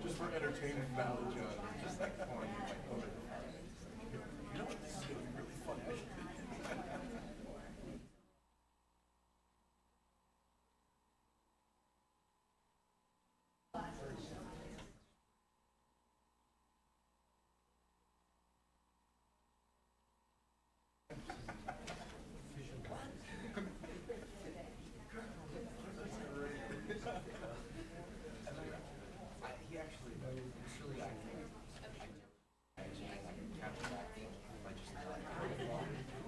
Just for entertainment value, John. Just like fun. Like, oh, you know what? This is gonna be really funny. I should he actually, truly, I think, captured that by just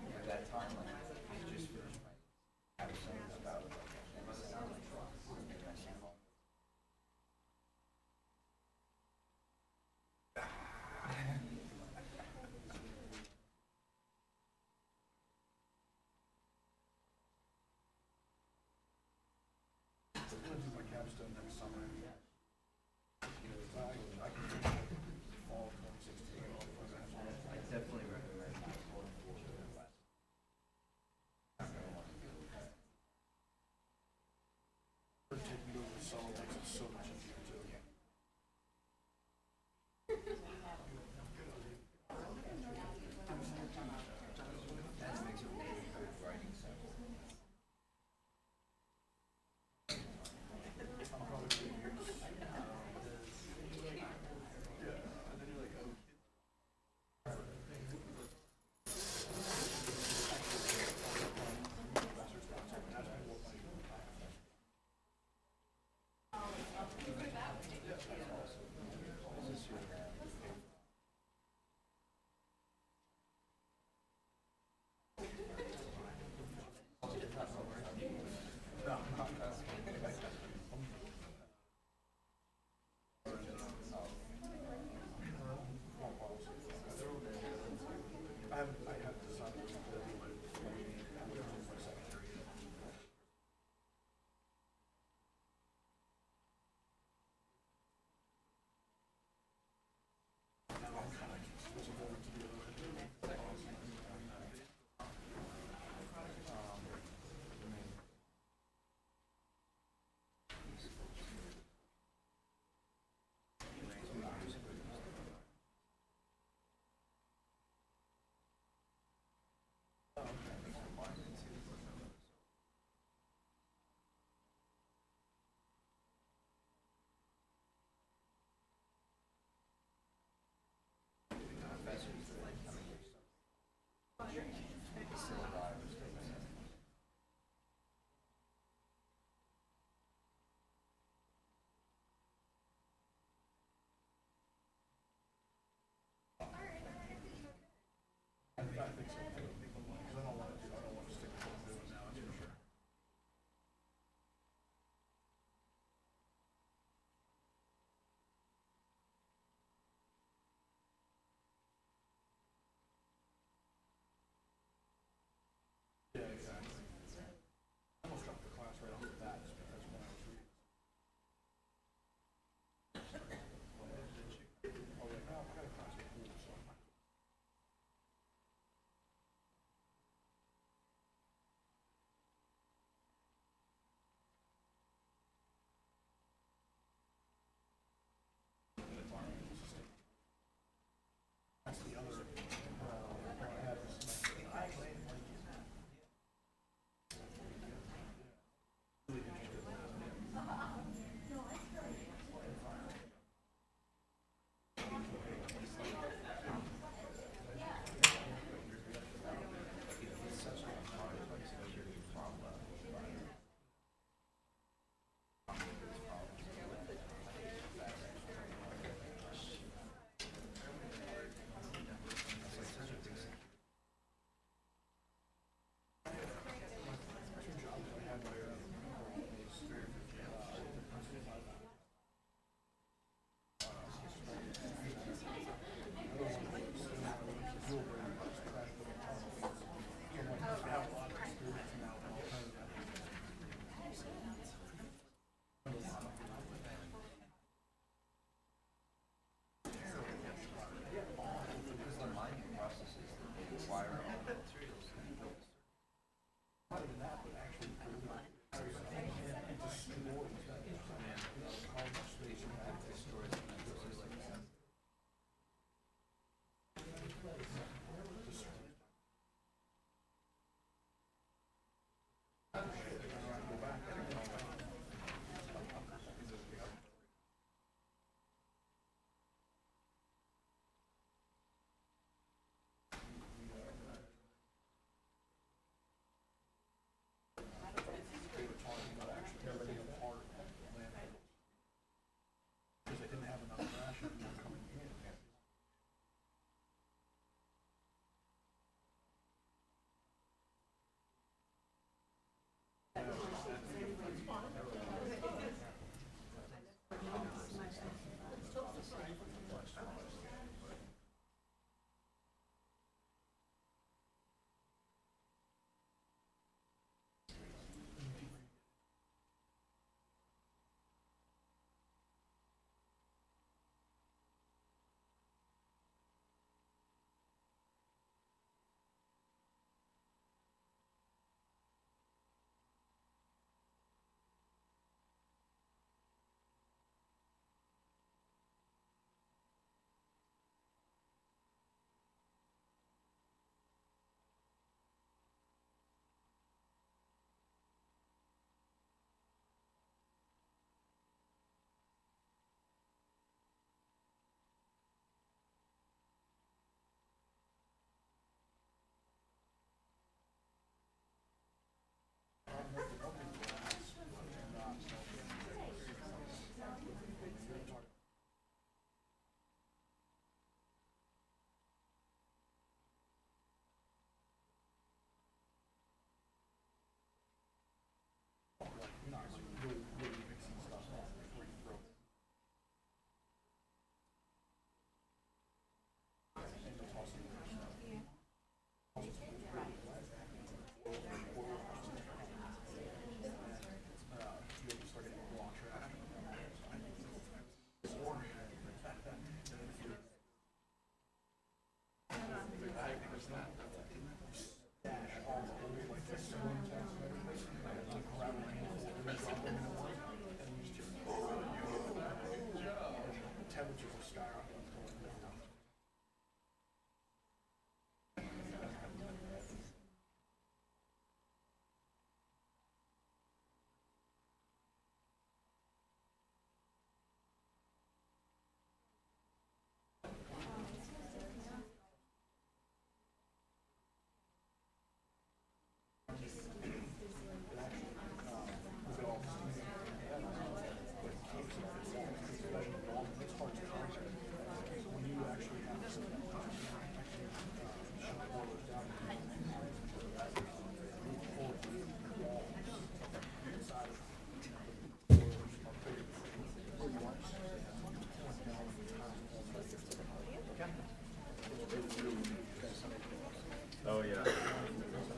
Oh, yeah.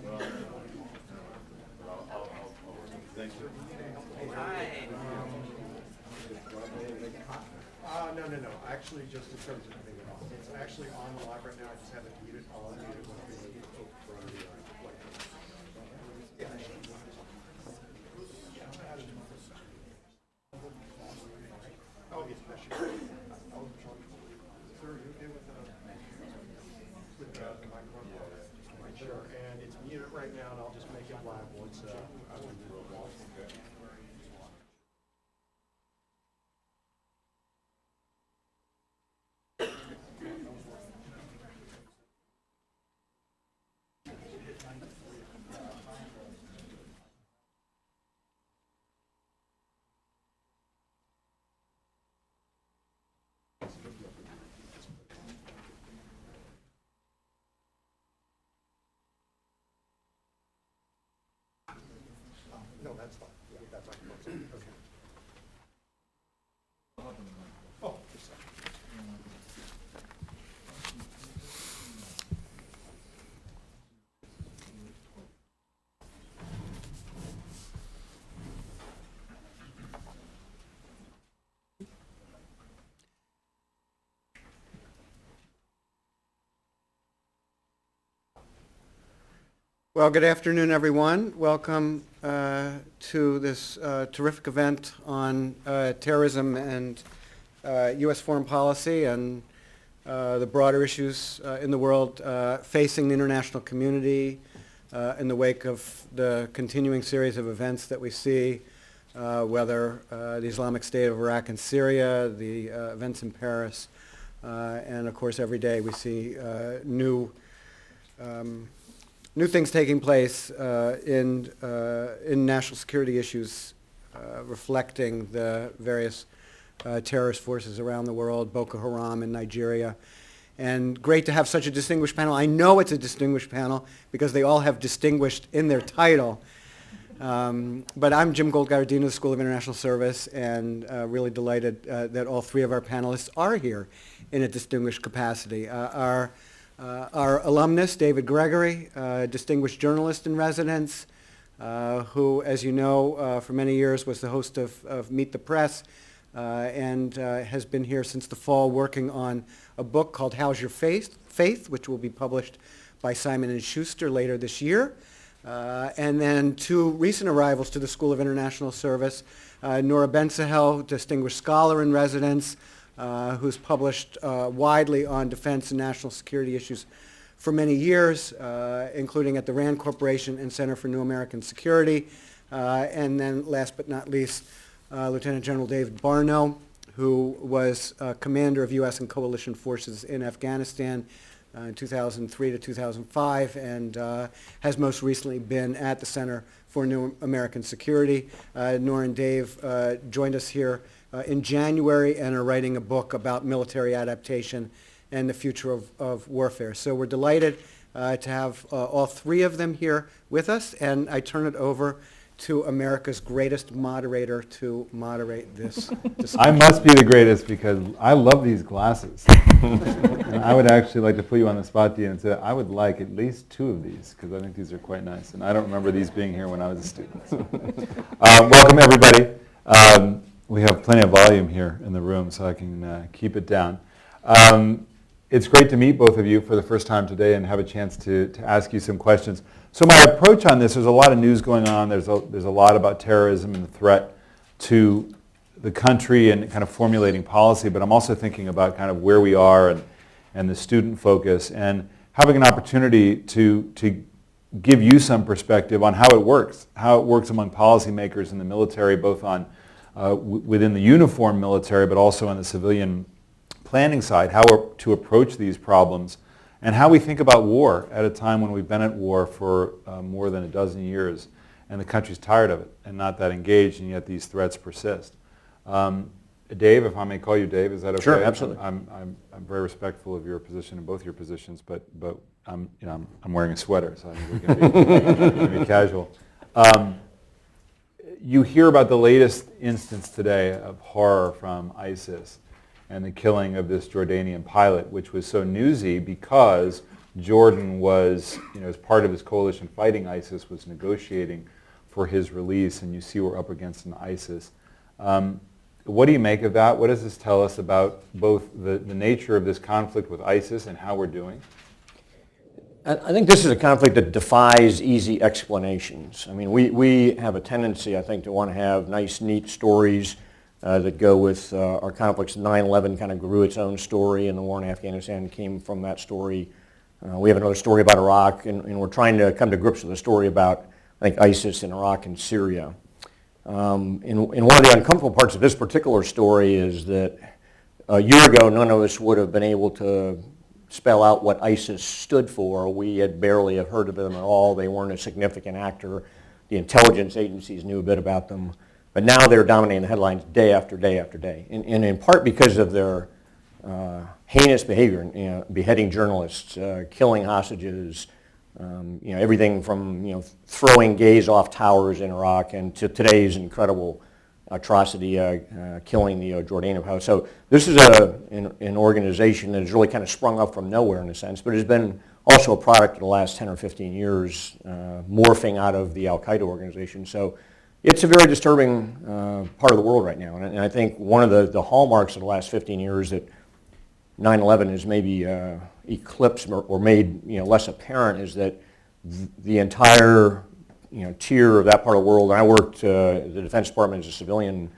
Well, thanks for. Hi. No. Actually, just in terms of having it on. It's actually on live right now. I just haven't muted. I'll unmute it when we Oh, yes, sure. Sir, you okay with the microphone? Sure, and it's muted right now, and I'll just make it live once I will do it. No, that's fine. Yeah, that's fine. Okay. Oh, just a second. Well, good afternoon, everyone. Welcome to this terrific event on terrorism and U.S. foreign policy and the broader issues in the world facing the international community in the wake of the continuing series of events that we see, whether the Islamic State of Iraq and Syria, the events in Paris, and of course every day we see new things taking place in national security issues reflecting the various terrorist forces around the world, Boko Haram in Nigeria. And great to have such a distinguished panel. I know it's a distinguished panel because they all have distinguished in their title. But I'm Jim Goldgeier, Dean of the School of International Service, and really delighted that all three of our panelists are here in a distinguished capacity. Our alumnus, David Gregory, distinguished journalist in residence, who, as you know, for many years was the host of Meet the Press, and has been here since the fall working on a book called How's Your Faith, which will be published by Simon & Schuster later this year. And then two recent arrivals to the School of International Service, Nora Ben-Sahel, distinguished scholar in residence, who's published widely on defense and national security issues for many years, including at the RAND Corporation and Center for New American Security. And then last but not least, Lieutenant General David Barno, who was commander of U.S. and coalition forces in Afghanistan in 2003 to 2005, and has most recently been at the Center for New American Security. Nora and Dave joined us here in January and are writing a book about military adaptation and the future of warfare. So we're delighted to have all three of them here with us, and I turn it over to America's greatest moderator to moderate this discussion. I must be the greatest because I love these glasses. And I would actually like to put you on the spot, Dean, and say I would like at least two of these because I think these are quite nice. And I don't remember these being here when I was a student. Welcome, everybody. We have plenty of volume here in the room, so I can keep it down. It's great to meet both of you for the first time today and have a chance to ask you some questions. So my approach on this, there's a lot of news going on. There's a lot about terrorism and the threat to the country and kind of formulating policy, but I'm also thinking about kind of where we are and the student focus and having an opportunity to give you some perspective on how it works among policymakers in the military, both on within the uniformed military, but also on the civilian planning side, how to approach these problems, and how we think about war at a time when we've been at war for more than a dozen years, and the country's tired of it and not that engaged, and yet these threats persist. Dave, if I may call you Dave, is that okay? Sure, absolutely. I'm very respectful of your position in both your positions, but I'm wearing a sweater, so I think we can be casual. You hear about the latest instance today of horror from ISIS. and the killing of this Jordanian pilot, which was so newsy because Jordan was, as part of his coalition fighting ISIS, was negotiating for his release, and you see we're up against an ISIS. What do you make of that? What does this tell us about both the nature of this conflict with ISIS and how we're doing? I think this is a conflict that defies easy explanations. I mean, we have a tendency, I think, to want to have nice, neat stories that go with our conflicts. 9/11 kind of grew its own story, and the war in Afghanistan came from that story. We have another story about Iraq, and we're trying to come to grips with a story about, I think, ISIS in Iraq and Syria. And one of the uncomfortable parts of this particular story is that a year ago, none of us would have been able to spell out what ISIS stood for. We had barely have heard of them at all. They weren't a significant actor. The intelligence agencies knew a bit about them. But now they're dominating the headlines day after day after day. And in part because of their heinous behavior, beheading journalists, killing hostages, everything from throwing gays off towers in Iraq and to today's incredible atrocity, killing the Jordanian house. So this is an organization that has really kind of sprung up from nowhere in a sense, but has been also a product of the last 10 or 15 years, morphing out of the Al-Qaeda organization. So it's a very disturbing part of the world right now. And I think one of the hallmarks of the last 15 years that 9/11 has maybe eclipsed or made less apparent is that the entire tier of that part of the world. And I worked at the Defense Department as a civilian,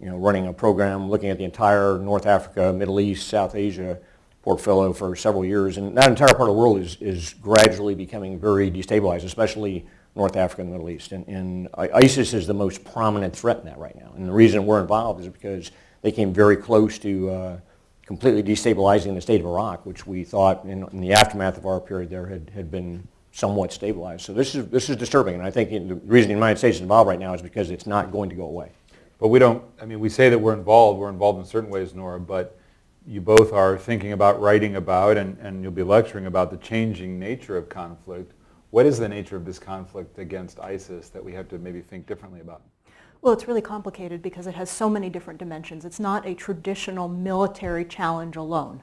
running a program looking at the entire North Africa, Middle East, South Asia portfolio for several years. And that entire part of the world is gradually becoming very destabilized, especially North Africa and the Middle East. And ISIS is the most prominent threat in that right now. And the reason we're involved is because they came very close to completely destabilizing the state of Iraq, which we thought in the aftermath of our period there had been somewhat stabilized. So this is disturbing, and I think the reason the United States is involved right now is because it's not going to go away. But we say that we're involved in certain ways, Nora, but you both are thinking about, writing about, and you'll be lecturing about the changing nature of conflict. What is the nature of this conflict against ISIS that we have to maybe think differently about? Well, it's really complicated because it has so many different dimensions. It's not a traditional military challenge alone.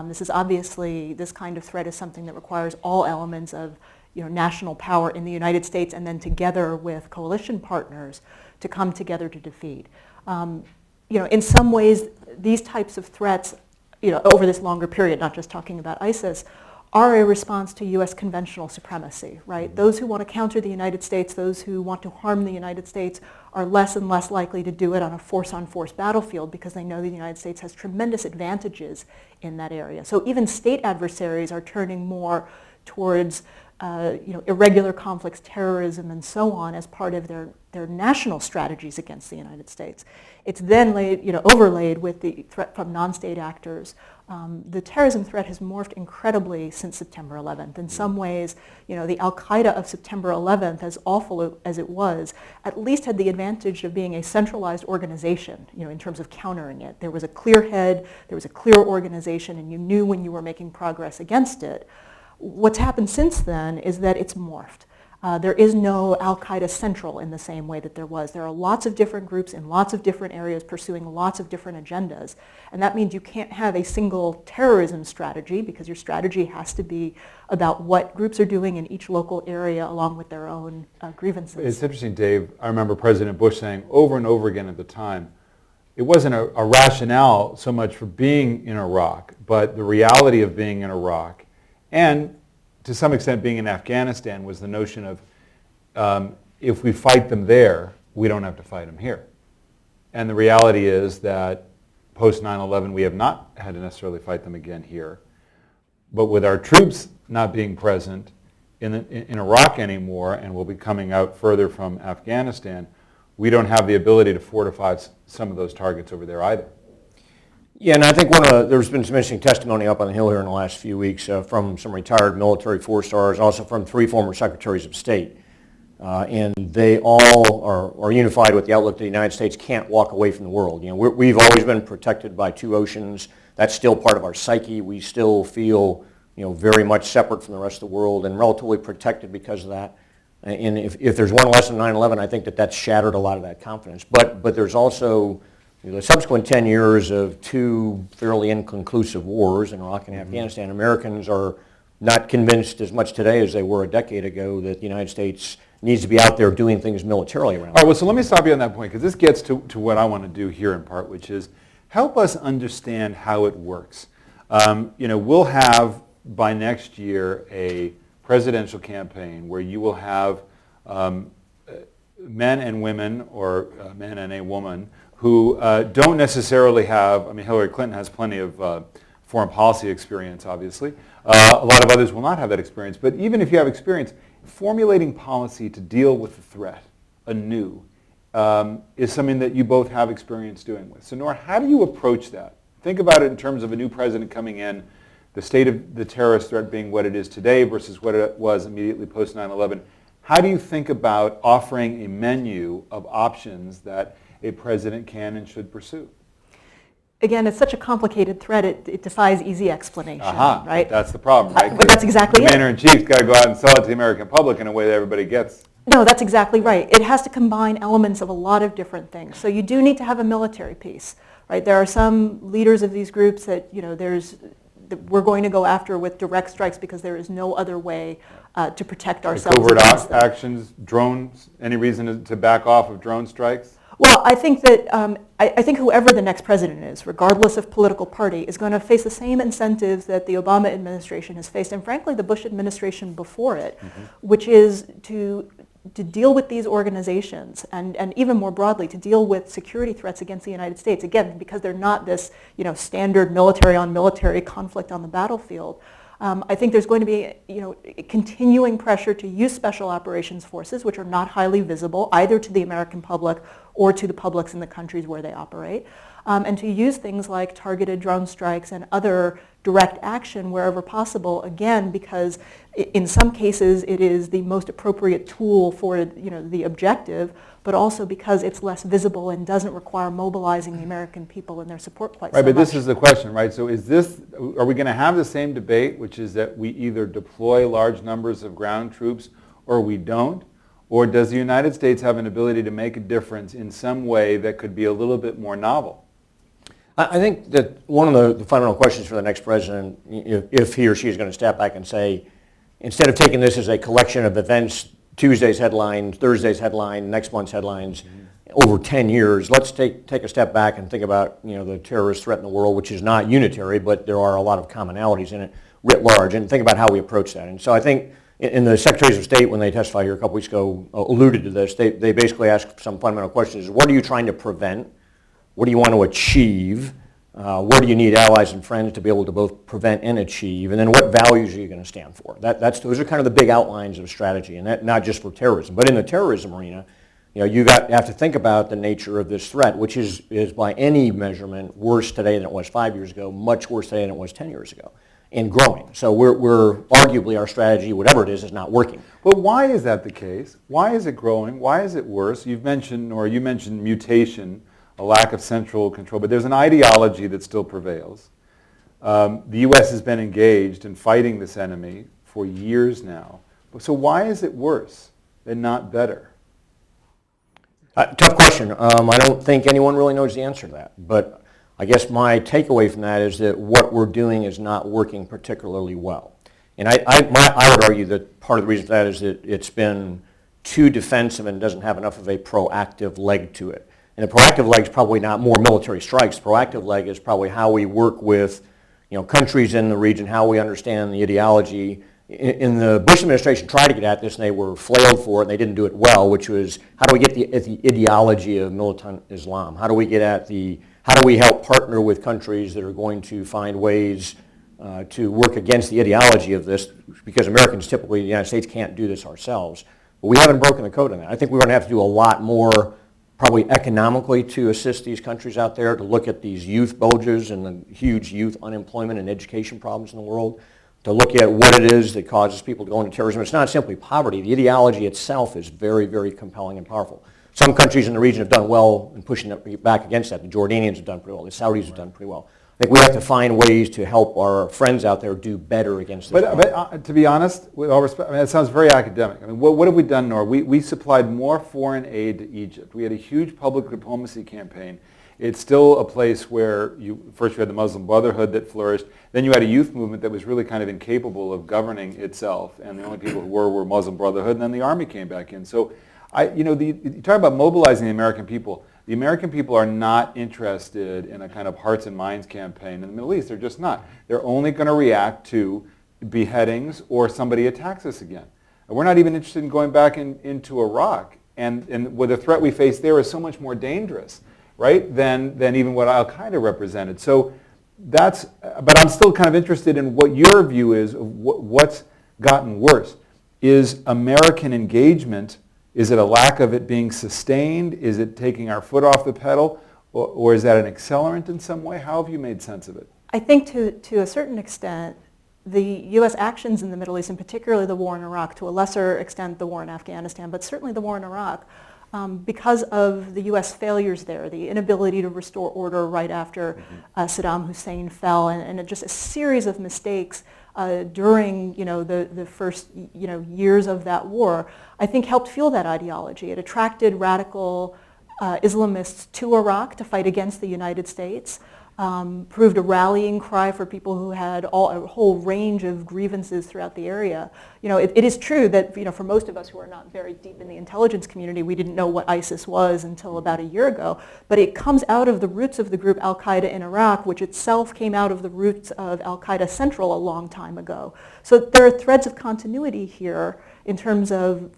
This kind of threat is something that requires all elements of national power in the United States and then together with coalition partners to come together to defeat. In some ways, these types of threats, over this longer period, not just talking about ISIS, are a response to U.S. conventional supremacy, right? Those who want to counter the United States, those who want to harm the United States are less and less likely to do it on a force-on-force battlefield because they know the United States has tremendous advantages in that area. So even state adversaries are turning more towards irregular conflicts, terrorism, and so on as part of their national strategies against the United States. It's then overlaid with the threat from non-state actors. The terrorism threat has morphed incredibly since September 11th. In some ways, the Al-Qaeda of September 11th, as awful as it was, at least had the advantage of being a centralized organization, in terms of countering it. There was a clear head, there was a clear organization, and you knew when you were making progress against it. What's happened since then is that it's morphed. There is no Al-Qaeda central in the same way that there was. There are lots of different groups in lots of different areas pursuing lots of different agendas. And that means you can't have a single terrorism strategy because your strategy has to be about what groups are doing in each local area along with their own grievances. It's interesting, Dave. I remember President Bush saying over and over again at the time, it wasn't a rationale so much for being in Iraq, but the reality of being in Iraq and to some extent being in Afghanistan was the notion of if we fight them there, we don't have to fight them here. And the reality is that post 9/11 we have not had to necessarily fight them again here. But with our troops not being present in Iraq anymore and will be coming out further from Afghanistan, we don't have the ability to fortify some of those targets over there either. Yeah, and I think there's been some interesting testimony up on the Hill here in the last few weeks from some retired military four-stars, also from 3 former secretaries of state. And they all are unified with the outlook that the United States can't walk away from the world. We've always been protected by 2 oceans. That's still part of our psyche. We still feel very much separate from the rest of the world and relatively protected because of that. And if there's one lesson in 9/11, I think that's shattered a lot of that confidence. But there's also the subsequent 10 years of two fairly inconclusive wars in Iraq and Afghanistan, Americans are not convinced as much today as they were a decade ago that the United States needs to be out there doing things militarily around. All right, well, so let me stop you on that point, because this gets to what I want to do here in part, which is help us understand how it works. We'll have, by next year, a presidential campaign where you will have men and women, or men and a woman, who don't necessarily have, Hillary Clinton has plenty of foreign policy experience, obviously. A lot of others will not have that experience. But even if you have experience, formulating policy to deal with the threat anew is something that you both have experience doing with. So Nora, how do you approach that? Think about it in terms of a new president coming in, the state of the terrorist threat being what it is today versus what it was immediately post 9/11. How do you think about offering a menu of options that a president can and should pursue? Again, it's such a complicated threat, it defies easy explanation, right? That's the problem, right? But that's exactly it. The commander-in-chief's got to go out and sell it to the American public in a way that everybody gets. No, that's exactly right. It has to combine elements of a lot of different things. So you do need to have a military piece, right? There are some leaders of these groups that, we're going to go after with direct strikes because there is no other way to protect ourselves. Covert actions, drones, any reason to back off of drone strikes? Well, I think that I think whoever the next president is, regardless of political party, is going to face the same incentives that the Obama administration has faced, and frankly, the Bush administration before it, which is to deal with these organizations and even more broadly to deal with security threats against the United States. Again, because they're not this standard military on military conflict on the battlefield. I think there's going to be continuing pressure to use special operations forces, which are not highly visible either to the American public or to the publics in the countries where they operate, and to use things like targeted drone strikes and other direct action wherever possible, again, because in some cases it is the most appropriate tool for the objective, but also because it's less visible and doesn't require mobilizing the American people and their support quite so much. Right, but this is the question, right? So are we going to have the same debate, which is that we either deploy large numbers of ground troops or we don't? Or does the United States have an ability to make a difference in some way that could be a little bit more novel? I think that one of the fundamental questions for the next president, if he or she is going to step back and say, instead of taking this as a collection of events, Tuesday's headline, Thursday's headline, next month's headlines, over 10 years, let's take a step back and think about the terrorist threat in the world, which is not unitary, but there are a lot of commonalities in it writ large, and think about how we approach that. And so I think in the Secretaries of State, when they testified here a couple weeks ago, alluded to this. They basically asked some fundamental questions. What are you trying to prevent? What do you want to achieve? Where do you need allies and friends to be able to both prevent and achieve? And then what values are you going to stand for? Those are kind of the big outlines of strategy, and that not just for terrorism. But in the terrorism arena, you have to think about the nature of this threat, which is by any measurement worse today than it was 5 years ago, much worse today than it was 10 years ago, and growing. So we're arguably our strategy, whatever it is not working. But why is that the case? Why is it growing? Why is it worse? You mentioned mutation, a lack of central control, but there's an ideology that still prevails. The U.S. has been engaged in fighting this enemy for years now. So why is it worse and not better? Tough question. I don't think anyone really knows the answer to that. But I guess my takeaway from that is that what we're doing is not working particularly well. And I would argue that part of the reason for that is that it's been too defensive and doesn't have enough of a proactive leg to it. And the proactive leg is probably not more military strikes. The proactive leg is probably how we work with countries in the region, how we understand the ideology. In the Bush administration tried to get at this, and they were flailed for it, and they didn't do it well, which was how do we get at the ideology of militant Islam? How do we how do we help partner with countries that are going to find ways to work against the ideology of this? Because Americans typically, the United States, can't do this ourselves. But we haven't broken the code on that. I think we're going to have to do a lot more probably economically to assist these countries out there, to look at these youth bulges and the huge youth unemployment and education problems in the world, to look at what it is that causes people to go into terrorism. It's not simply poverty. The ideology itself is very, very compelling and powerful. Some countries in the region have done well in pushing back against that. The Jordanians have done pretty well. The Saudis have done pretty well. I think we have to find ways to help our friends out there do better against this. But to be honest, with all respect, it sounds very academic. What have we done, Nora? We supplied more foreign aid to Egypt. We had a huge public diplomacy campaign. It's still a place where first you had the Muslim Brotherhood that flourished, then you had a youth movement that was really kind of incapable of governing itself, and the only people who were Muslim Brotherhood, and then the army came back in. So, you talk about mobilizing the American people. The American people are not interested in a kind of hearts and minds campaign in the Middle East. They're just not. They're only going to react to beheadings or somebody attacks us again. We're not even interested in going back into Iraq, and where the threat we face there is so much more dangerous, right, than even what Al-Qaeda represented. So but I'm still kind of interested in what your view is of what's gotten worse. Is American engagement, is it a lack of it being sustained? Is it taking our foot off the pedal? Or is that an accelerant in some way? How have you made sense of it? I think to a certain extent, the U.S. actions in the Middle East, and particularly the war in Iraq, to a lesser extent the war in Afghanistan, but certainly the war in Iraq, because of the U.S. failures there, the inability to restore order right after Saddam Hussein fell, and just a series of mistakes during the first years of that war, I think helped fuel that ideology. It attracted radical Islamists to Iraq to fight against the United States. Proved a rallying cry for people who had a whole range of grievances throughout the area. It is true that for most of us who are not very deep in the intelligence community, we didn't know what ISIS was until about a year ago. But it comes out of the roots of the group Al-Qaeda in Iraq, which itself came out of the roots of Al-Qaeda Central a long time ago. So there are threads of continuity here in terms of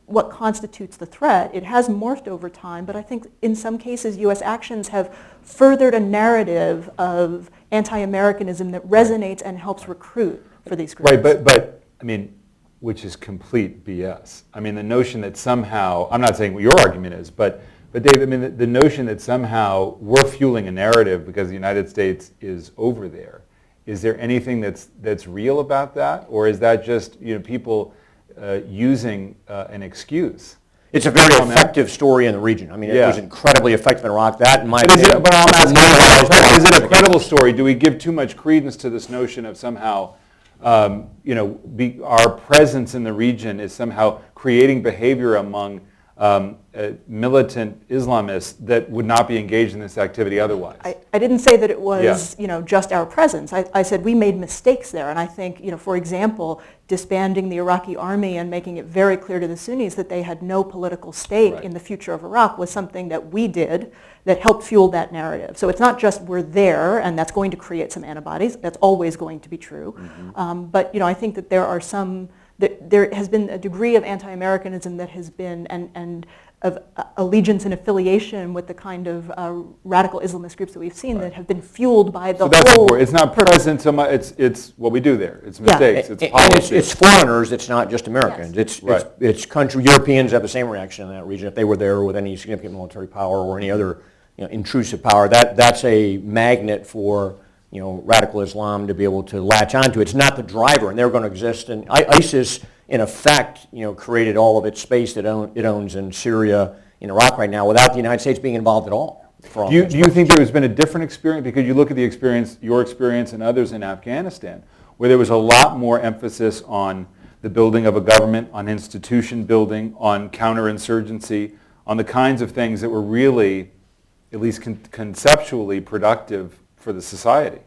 what constitutes the threat. It has morphed over time, but I think in some cases U.S. actions have furthered a narrative of anti-Americanism that resonates and helps recruit for these groups. Right, but I mean, which is complete BS. I mean, the notion that somehow, I'm not saying what your argument is, but Dave, I mean, the notion that somehow we're fueling a narrative because the United States is over there. Is there anything that's real about that, or is that just people using an excuse? It's a very effective story in the region. I mean, it was incredibly effective in Iraq. That, in my opinion, but I'm asking, is it a credible story? Do we give too much credence to this notion of somehow, our presence in the region is somehow creating behavior among militant Islamists that would not be engaged in this activity otherwise? I didn't say that it was just our presence. I said we made mistakes there, and I think for example, disbanding the Iraqi army and making it very clear to the Sunnis that they had no political stake in the future of Iraq was something that we did that helped fuel that narrative. So it's not just we're there and that's going to create some antibodies. That's always going to be true. But I think that there are some. There has been a degree of anti-Americanism that has been, and of allegiance and affiliation with the kind of radical Islamist groups that we've seen that have been fueled by the whole. It's not present so much. It's what we do there. It's mistakes. It's policy. It's foreigners. It's not just Americans. Yes. It's country. Europeans have the same reaction in that region if they were there with any significant military power or any other intrusive power. That's a magnet for radical Islam to be able to latch onto. It's not the driver, and they're going to exist. And ISIS, in effect, created all of its space that it owns in Syria, in Iraq right now, without the United States being involved at all. Do you think there has been a different experience? Because you look at the experience, your experience and others in Afghanistan, where there was a lot more emphasis on the building of a government, on institution building, on counterinsurgency, on the kinds of things that were really, at least conceptually, productive for the society.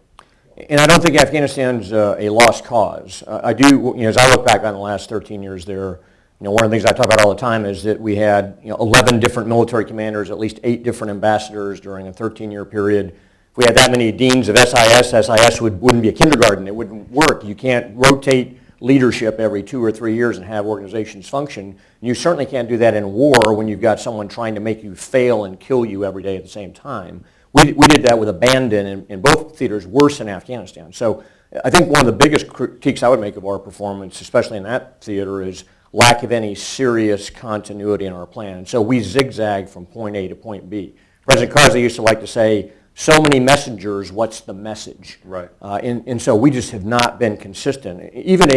And I don't think Afghanistan's a lost cause. I do, as I look back on the last 13 years there, one of the things I talk about all the time is that we had 11 different military commanders, at least 8 different ambassadors during a 13-year period. If we had that many deans of SIS wouldn't be a kindergarten. It wouldn't work. You can't rotate leadership every 2 or 3 years and have organizations function. You certainly can't do that in war when you've got someone trying to make you fail and kill you every day at the same time. We did that with abandon in both theaters, worse in Afghanistan. So I think one of the biggest critiques I would make of our performance, especially in that theater, is lack of any serious continuity in our plan. So we zigzag from point A to point B. President Karzai used to like to say, so many messengers, what's the message? Right. And so we just have not been consistent. Even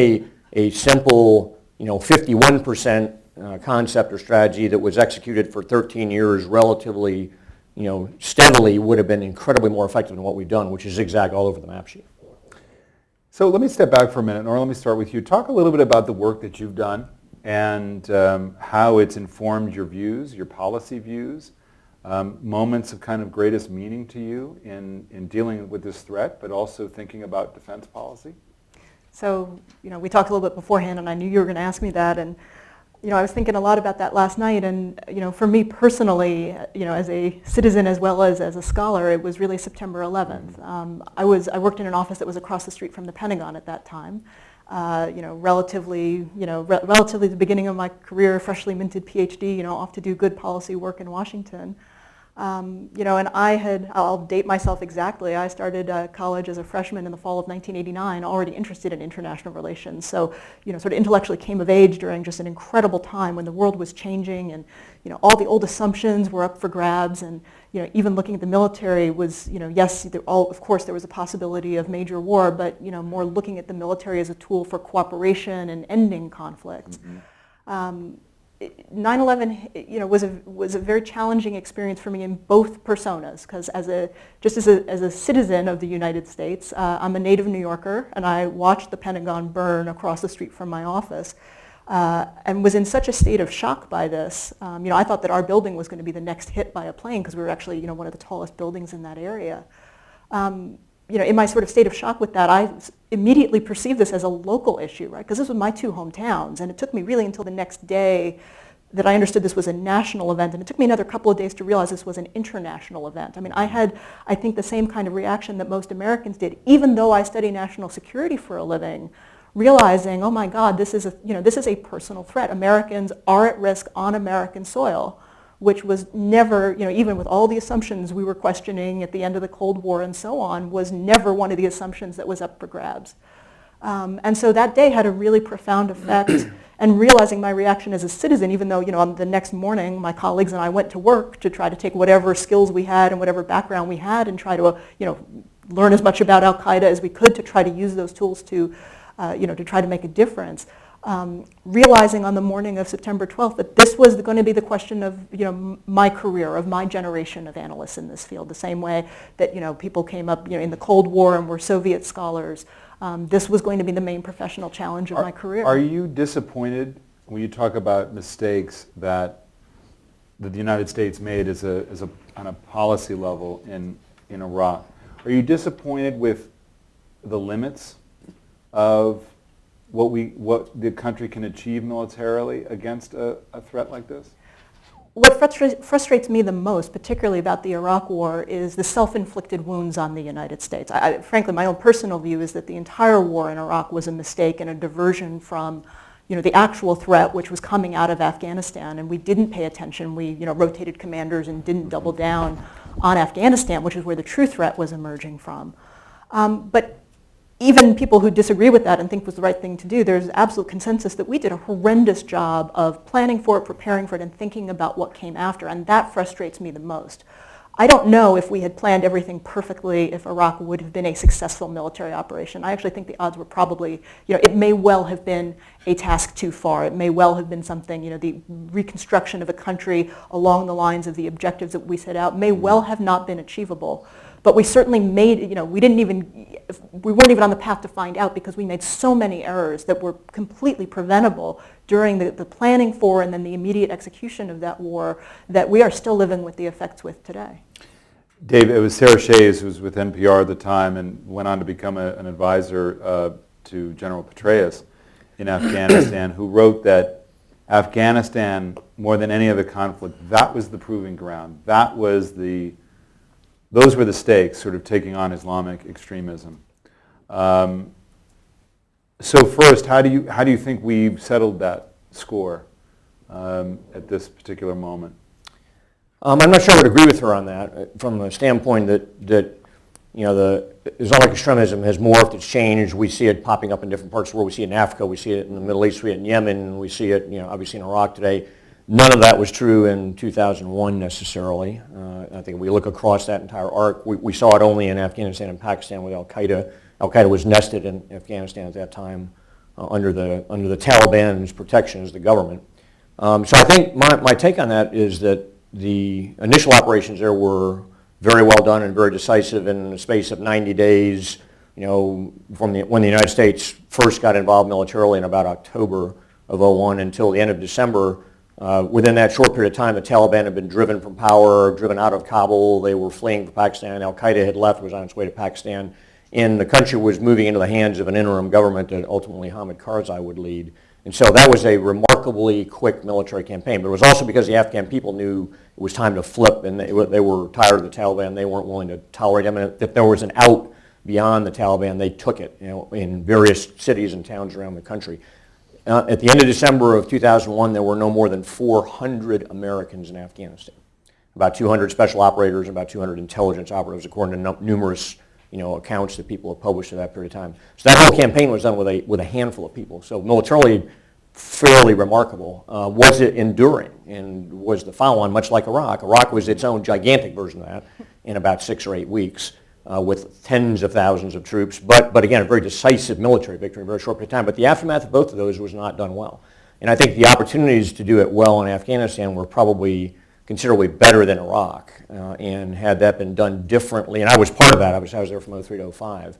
a simple 51% concept or strategy that was executed for 13 years relatively steadily would have been incredibly more effective than what we've done, which is zigzag all over the map sheet. So let me step back for a minute, Nora. Let me start with you. Talk a little bit about the work that you've done and how it's informed your views, your policy views, moments of kind of greatest meaning to you in dealing with this threat, but also thinking about defense policy? So, we talked a little bit beforehand, and I knew you were going to ask me that, and I was thinking a lot about that last night, and for me personally, as a citizen as well as a scholar, it was really September 11th. I worked in an office that was across the street from the Pentagon at that time. Relatively the beginning of my career, freshly minted PhD, off to do good policy work in Washington. And I'll date myself exactly, I started college as a freshman in the fall of 1989, already interested in international relations. So, sort of intellectually came of age during just an incredible time when the world was changing and, all the old assumptions were up for grabs and, even looking at the military was, yes, of course there was a possibility of major war, but, more looking at the military as a tool for cooperation and ending conflicts. 9/11, was a very challenging experience for me in both personas, because as a citizen of the United States, I'm a native New Yorker, and I watched the Pentagon burn across the street from my office, and was in such a state of shock by this. I thought that our building was going to be the next hit by a plane, because we were actually, one of the tallest buildings in that area. In my sort of state of shock with that, I immediately perceived this as a local issue, right? Because this was my two hometowns, and it took me really until the next day that I understood this was a national event, and it took me another couple of days to realize this was an international event. I mean, I had, I think, the same kind of reaction that most Americans did, even though I study national security for a living, realizing, oh my God, this is a personal threat. Americans are at risk on American soil, which was never, even with all the assumptions we were questioning at the end of the Cold War and so on, was never one of the assumptions that was up for grabs. And so that day had a really profound effect. And realizing my reaction as a citizen, even though, on the next morning, my colleagues and I went to work to try to take whatever skills we had and whatever background we had and try to, learn as much about Al-Qaeda as we could to try to use those tools to, to try to make a difference. Realizing on the morning of September 12th that this was going to be the question of my career, of my generation of analysts in this field, the same way that people came up in the Cold War and were Soviet scholars. This was going to be the main professional challenge of my career. Are you disappointed when you talk about mistakes that the United States made on a policy level in Iraq? Are you disappointed with the limits of what the country can achieve militarily against a threat like this? What frustrates me the most, particularly about the Iraq War, is the self-inflicted wounds on the United States. Frankly, my own personal view is that the entire war in Iraq was a mistake and a diversion from the actual threat, which was coming out of Afghanistan, and we didn't pay attention. We rotated commanders and didn't double down on Afghanistan, which is where the true threat was emerging from. But even people who disagree with that and think was the right thing to do, there's absolute consensus that we did a horrendous job of planning for it, preparing for it, and thinking about what came after, and that frustrates me the most. I don't know if we had planned everything perfectly if Iraq would have been a successful military operation. I actually think the odds were probably, it may well have been a task too far. It may well have been something, the reconstruction of a country along the lines of the objectives that we set out may well have not been achievable. But we certainly made, we weren't even on the path to find out because we made so many errors that were completely preventable during the planning for and then the immediate execution of that war that we are still living with the effects with today. Dave, it was Sarah Shays, who was with NPR at the time and went on to become an advisor to General Petraeus in Afghanistan, who wrote that Afghanistan, more than any other conflict, that was the proving ground. Those were the stakes, sort of taking on Islamic extremism. So first, how do you think we've settled that score at this particular moment? I'm not sure I would agree with her on that, from the standpoint that the Islamic extremism has morphed, it's changed. We see it popping up in different parts of the world. We see it in Africa, we see it in the Middle East, we see it in Yemen, we see it, obviously in Iraq today. None of that was true in 2001 necessarily. I think if we look across that entire arc, we saw it only in Afghanistan and Pakistan with Al-Qaeda. Al-Qaeda was nested in Afghanistan at that time under the Taliban's protection as the government. So I think my take on that is that the initial operations there were very well done and very decisive in the space of 90 days, when the United States first got involved militarily in about October of 2001 until the end of December. Within that short period of time, the Taliban had been driven from power, driven out of Kabul. They were fleeing for Pakistan. Al-Qaeda had left, was on its way to Pakistan. And the country was moving into the hands of an interim government that ultimately Hamid Karzai would lead. And so that was a remarkably quick military campaign. But it was also because the Afghan people knew it was time to flip, and they were tired of the Taliban. They weren't willing to tolerate them. And if there was an out beyond the Taliban, they took it, in various cities and towns around the country. At the end of December of 2001, there were no more than 400 Americans in Afghanistan. About 200 special operators and about 200 intelligence operatives, according to numerous accounts that people have published at that period of time. So that whole campaign was done with a handful of people. So militarily, fairly remarkable. Was it enduring? And was the follow-on much like Iraq? Iraq was its own gigantic version of that in about 6 or 8 weeks. With tens of thousands of troops, but again, a very decisive military victory in a very short period of time. But the aftermath of both of those was not done well. And I think the opportunities to do it well in Afghanistan were probably considerably better than Iraq. And had that been done differently, and I was part of that, I was there from 03 to 05.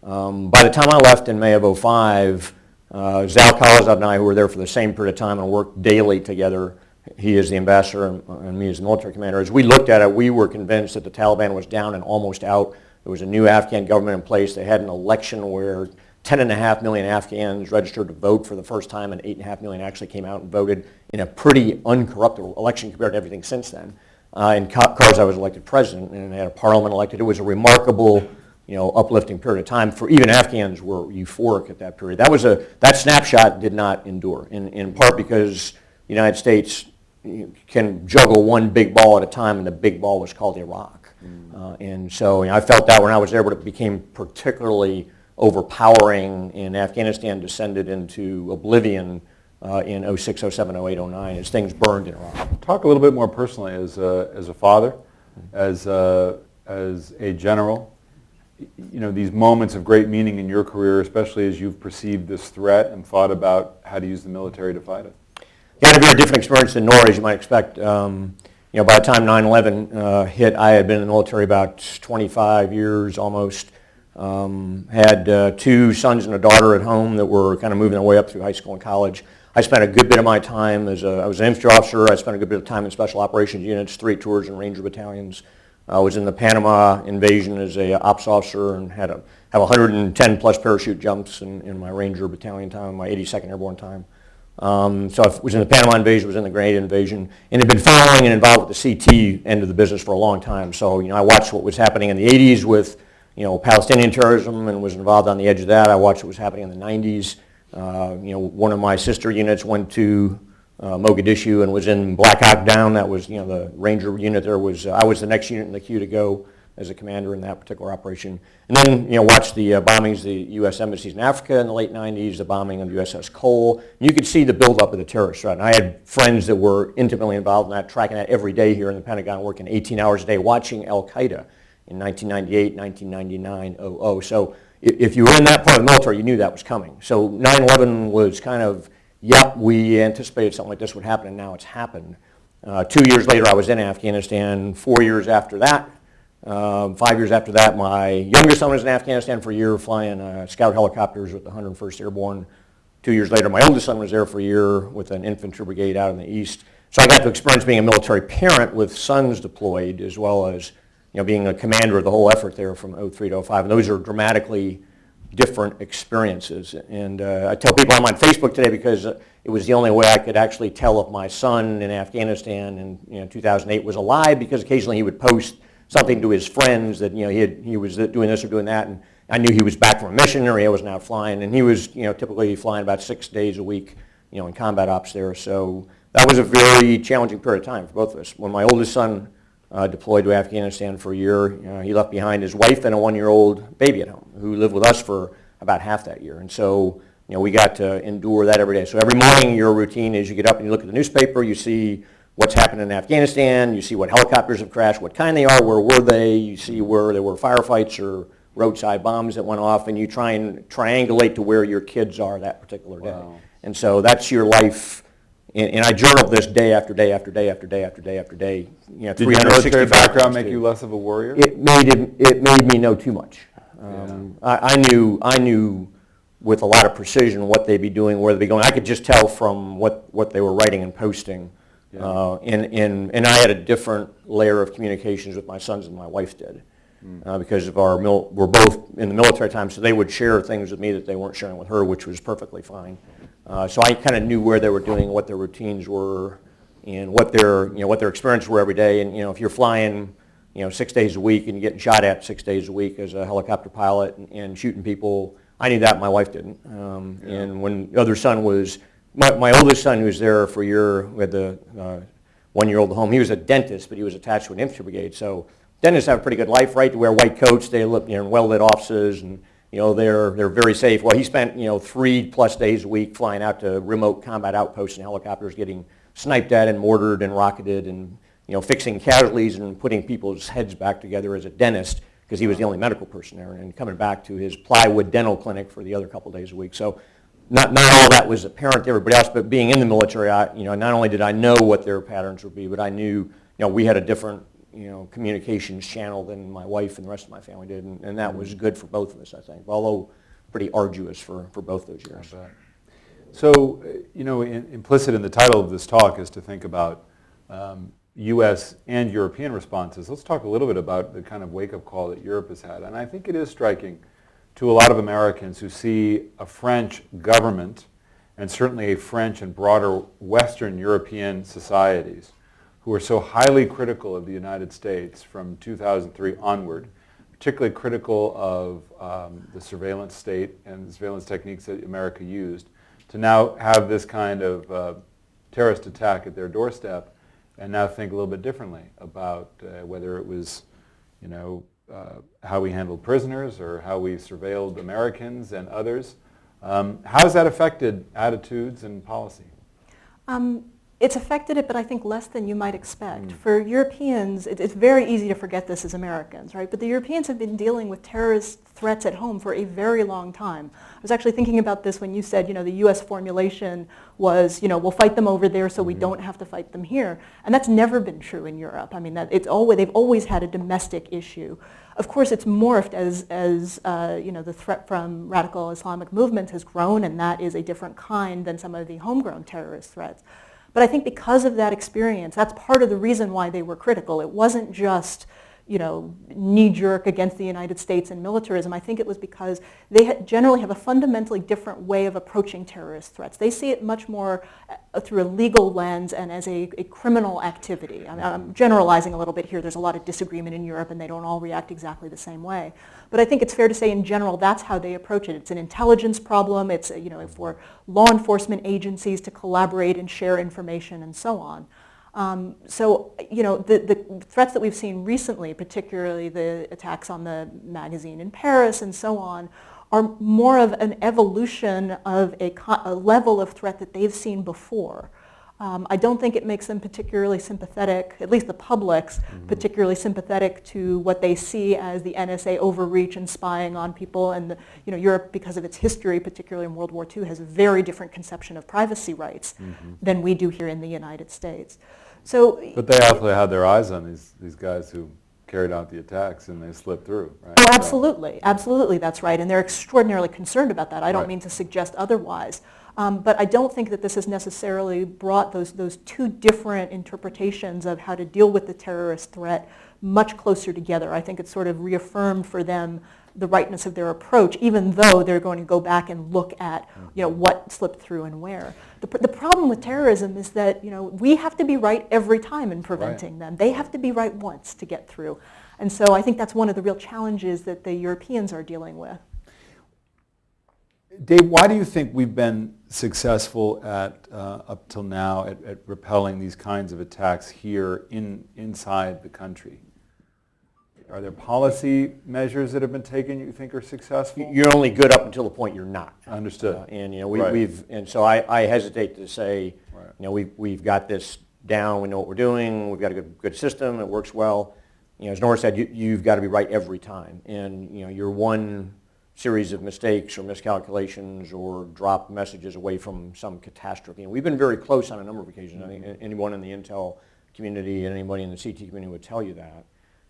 By the time I left in May of 05, Zal Khalilzad and I, who were there for the same period of time and worked daily together, he is the ambassador and me as the military commander. As we looked at it, we were convinced that the Taliban was down and almost out. There was a new Afghan government in place. They had an election where 10.5 million Afghans registered to vote for the first time, and 8.5 million actually came out and voted in a pretty uncorrupted election compared to everything since then. And Karzai was elected president, and they had a parliament elected. It was a remarkable, uplifting period of time. For even Afghans were euphoric at that period. That snapshot did not endure, in part because the United States can juggle one big ball at a time, and the big ball was called Iraq. And so I felt that when I was there, but it became particularly overpowering, and Afghanistan descended into oblivion in 06, 07, 08, 09 as things burned in Iraq. Talk a little bit more personally as a father, as a general. These moments of great meaning in your career, especially as you've perceived this threat and thought about how to use the military to fight it. I had a very different experience than Nora, as you might expect. By the time 9/11 hit, I had been in the military about 25 years almost. Had 2 sons and a daughter at home that were kind of moving their way up through high school and college. I spent a good bit of my time I was an infantry officer. I spent a good bit of time in special operations units, 3 tours in Ranger battalions. I was in the Panama invasion as a ops officer and have 110 plus parachute jumps in my Ranger battalion time, my 82nd Airborne time. So I was in the Panama invasion, was in the Grenada invasion, and had been following and involved with the CT end of the business for a long time. So, I watched what was happening in the 80s with, Palestinian terrorism and was involved on the edge of that. I watched what was happening in the 90s. One of my sister units went to Mogadishu and was in Black Hawk Down. That was, the Ranger unit there was, I was the next unit in the queue to go as a commander in that particular operation. And then, watched the bombings of the U.S. embassies in Africa in the late 90s, the bombing of USS Cole. And you could see the buildup of the terrorist threat. And I had friends that were intimately involved in that, tracking that every day here in the Pentagon, working 18 hours a day, watching Al-Qaeda in 1998, 1999, 00. So if you were in that part of the military, you knew that was coming. So 9/11 was kind of, yep, we anticipated something like this would happen, and now it's happened. 2 years later, I was in Afghanistan. 4 years after that, 5 years after that, my youngest son was in Afghanistan for a year flying scout helicopters with the 101st Airborne. 2 years later, my oldest son was there for a year with an infantry brigade out in the east. So I got to experience being a military parent with sons deployed, as well as being a commander of the whole effort there from 03 to 05. And those are dramatically different experiences. And I tell people I'm on Facebook today because it was the only way I could actually tell if my son in Afghanistan in 2008 was alive, because occasionally he would post something to his friends that he was doing this or doing that, and I knew he was back from a mission or he wasn't out flying, and he was typically flying about 6 days a week in combat ops there. So that was a very challenging period of time for both of us. When my oldest son deployed to Afghanistan for a year, he left behind his wife and a 1-year-old baby at home who lived with us for about half that year. And so we got to endure that every day. So every morning your routine is you get up and you look at the newspaper, you see what's happened in Afghanistan, you see what helicopters have crashed, what kind they are, where were they, you see where there were firefights or roadside bombs that went off, and you try and triangulate to where your kids are that particular day. Wow. And so that's your life, and I journaled this day after day after day after day after day after day. Did your military background make you less of a warrior? It made me know too much. I knew with a lot of precision what they'd be doing, where they'd be going. I could just tell from what they were writing and posting Yeah. And I had a different layer of communications with my sons than my wife did. Because of we're both in the military time, so they would share things with me that they weren't sharing with her, which was perfectly fine. So I kind of knew where they were doing, what their routines were, and what their experiences were every day. And if you're flying, 6 days a week and you're getting shot at 6 days a week as a helicopter pilot and shooting people, I knew that. My wife didn't. And when the other son was, my oldest son, who was there for a year, we had the 1-year-old at home. He was a dentist, but he was attached to an infantry brigade. So dentists have a pretty good life, right? They wear white coats, they live in well-lit offices, and they're very safe. Well, he spent 3+ days a week flying out to remote combat outposts in helicopters, getting sniped at and mortared and rocketed, and fixing casualties and putting people's heads back together as a dentist, because he was the only medical person there, and coming back to his plywood dental clinic for the other couple days a week. So not all that was apparent to everybody else, but being in the military, not only did I know what their patterns would be, but I knew we had a different communications channel than my wife and the rest of my family did, and that was good for both of us, I think, although pretty arduous for both those years. So, implicit in the title of this talk is to think about U.S. and European responses. Let's talk a little bit about the kind of wake-up call that Europe has had. And I think it is striking to a lot of Americans who see a French government, and certainly a French and broader Western European societies, who are so highly critical of the United States from 2003 onward, particularly critical of the surveillance state and the surveillance techniques that America used, to now have this kind of terrorist attack at their doorstep, and now think a little bit differently about whether it was, how we handled prisoners or how we surveilled Americans and others. How has that affected attitudes and policy? It's affected it, but I think less than you might expect. For Europeans, it's very easy to forget this as Americans, right? But the Europeans have been dealing with terrorist threats at home for a very long time. I was actually thinking about this when you said, the U.S. formulation was, we'll fight them over there so we don't have to fight them here. And that's never been true in Europe. I mean, they've always had a domestic issue. Of course, it's morphed as the threat from radical Islamic movements has grown, and that is a different kind than some of the homegrown terrorist threats. But I think because of that experience, that's part of the reason why they were critical. It wasn't just, knee-jerk against the United States and militarism. I think it was because they generally have a fundamentally different way of approaching terrorist threats. They see it much more through a legal lens and as a criminal activity. I'm generalizing a little bit here. There's a lot of disagreement in Europe, and they don't all react exactly the same way. But I think it's fair to say, in general, that's how they approach it. It's an intelligence problem. It's for law enforcement agencies to collaborate and share information and so on. The threats that we've seen recently, particularly the attacks on the magazine in Paris and so on, are more of an evolution of a level of threat that they've seen before. I don't think it makes them particularly sympathetic, at least the public's particularly sympathetic to what they see as the NSA overreach and spying on people. And Europe, because of its history, particularly in World War II, has a very different conception of privacy rights than we do here in the United States. But they also had their eyes on these guys who carried out the attacks, and they slipped through, right? Oh, absolutely. Absolutely, that's right. And they're extraordinarily concerned about that. I don't mean to suggest otherwise. But I don't think that this has necessarily brought those two different interpretations of how to deal with the terrorist threat much closer together. I think it's sort of reaffirmed for them the rightness of their approach, even though they're going to go back and look at what slipped through and where. The problem with terrorism is that we have to be right every time in preventing them. They have to be right once to get through. And so I think that's one of the real challenges that the Europeans are dealing with. Dave, why do you think we've been successful up till now at repelling these kinds of attacks here inside the country? Are there policy measures that have been taken you think are successful? You're only good up until the point you're not. Understood. So I hesitate to say, we've got this down. We know what we're doing. We've got a good system. It works well. As Nora said, you've got to be right every time. And you're one series of mistakes or miscalculations or dropped messages away from some catastrophe. And we've been very close on a number of occasions. I think anyone in the intel community and anybody in the CT community would tell you that.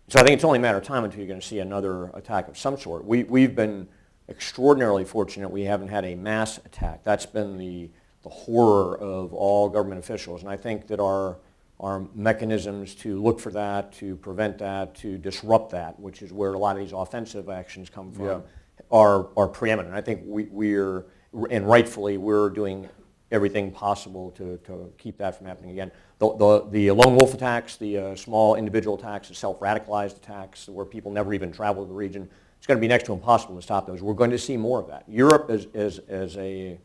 So I think it's only a matter of time until you're going to see another attack of some sort. We've been extraordinarily fortunate we haven't had a mass attack. That's been the horror of all government officials. And I think that our our mechanisms to look for that, to prevent that, to disrupt that, which is where a lot of these offensive actions come from, are preeminent. I think we're, and rightfully, we're doing everything possible to keep that from happening again. The lone wolf attacks, the small individual attacks, the self-radicalized attacks, where people never even travel to the region, it's going to be next to impossible to stop those. We're going to see more of that. Europe, as a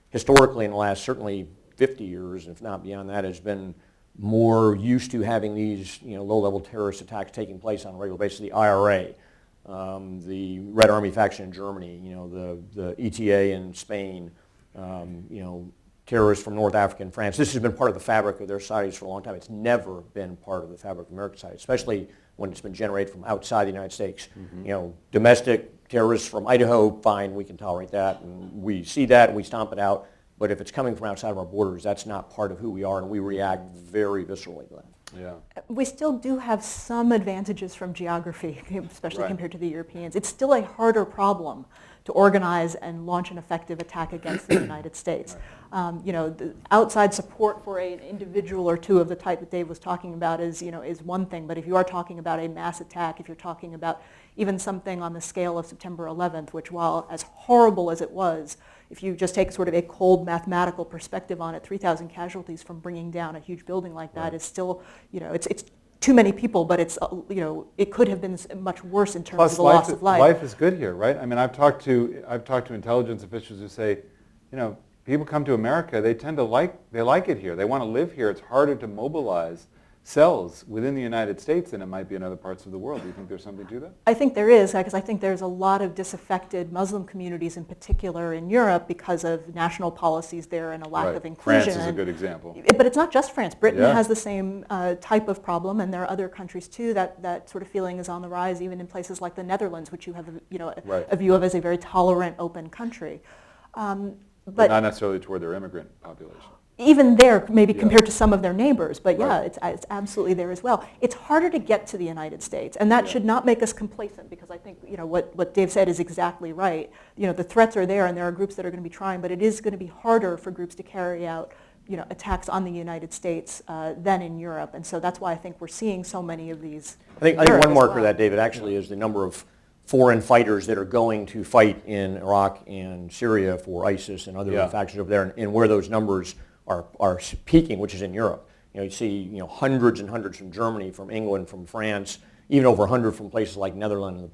historically in the last certainly 50 years, if not beyond that, has been more used to having these low-level terrorist attacks taking place on a regular basis. The IRA, the Red Army faction in Germany, the ETA in Spain, terrorists from North Africa and France. This has been part of the fabric of their societies for a long time. It's never been part of the fabric of American society, especially when it's been generated from outside the United States. Domestic terrorists from Idaho, fine, we can tolerate that, and we see that and we stomp it out. But if it's coming from outside of our borders, that's not part of who we are, and we react very viscerally to that. Yeah. We still do have some advantages from geography, especially Right. compared to the Europeans. It's still a harder problem to organize and launch an effective attack against the United States. The outside support for an individual or two of the type that Dave was talking about is one thing, but if you are talking about a mass attack, if you're talking about even something on the scale of September 11th, which while as horrible as it was, if you just take sort of a cold mathematical perspective on it, 3,000 casualties from bringing down a huge building like that is still, it's too many people, but it's, it could have been much worse in terms of the loss of life. Life is good here, right? I mean, I've talked to intelligence officials who say, people come to America, they tend to like it here. They want to live here. It's harder to mobilize cells within the United States than it might be in other parts of the world. Do you think there's something to that? I think there is, because I think there's a lot of disaffected Muslim communities in particular in Europe because of national policies there and a lack of inclusion. France is a good example. But it's not just France. Britain Yeah. has the same type of problem, and there are other countries too that sort of feeling is on the rise, even in places like the Netherlands, which you have a view of as a very tolerant, open country. But not necessarily toward their immigrant population. Even there, maybe compared to some of their neighbors, but it's absolutely there as well. It's harder to get to the United States, and that should not make us complacent, because I think what Dave said is exactly right. The threats are there, and there are groups that are going to be trying, but it is going to be harder for groups to carry out attacks on the United States than in Europe, and so that's why I think we're seeing so many of these. I think one marker of that, David, actually is the number of foreign fighters that are going to fight in Iraq and Syria for ISIS and other factions over there, and where those numbers are peaking, which is in Europe. You see hundreds and hundreds from Germany, from England, from France, even over 100 from places like Netherlands and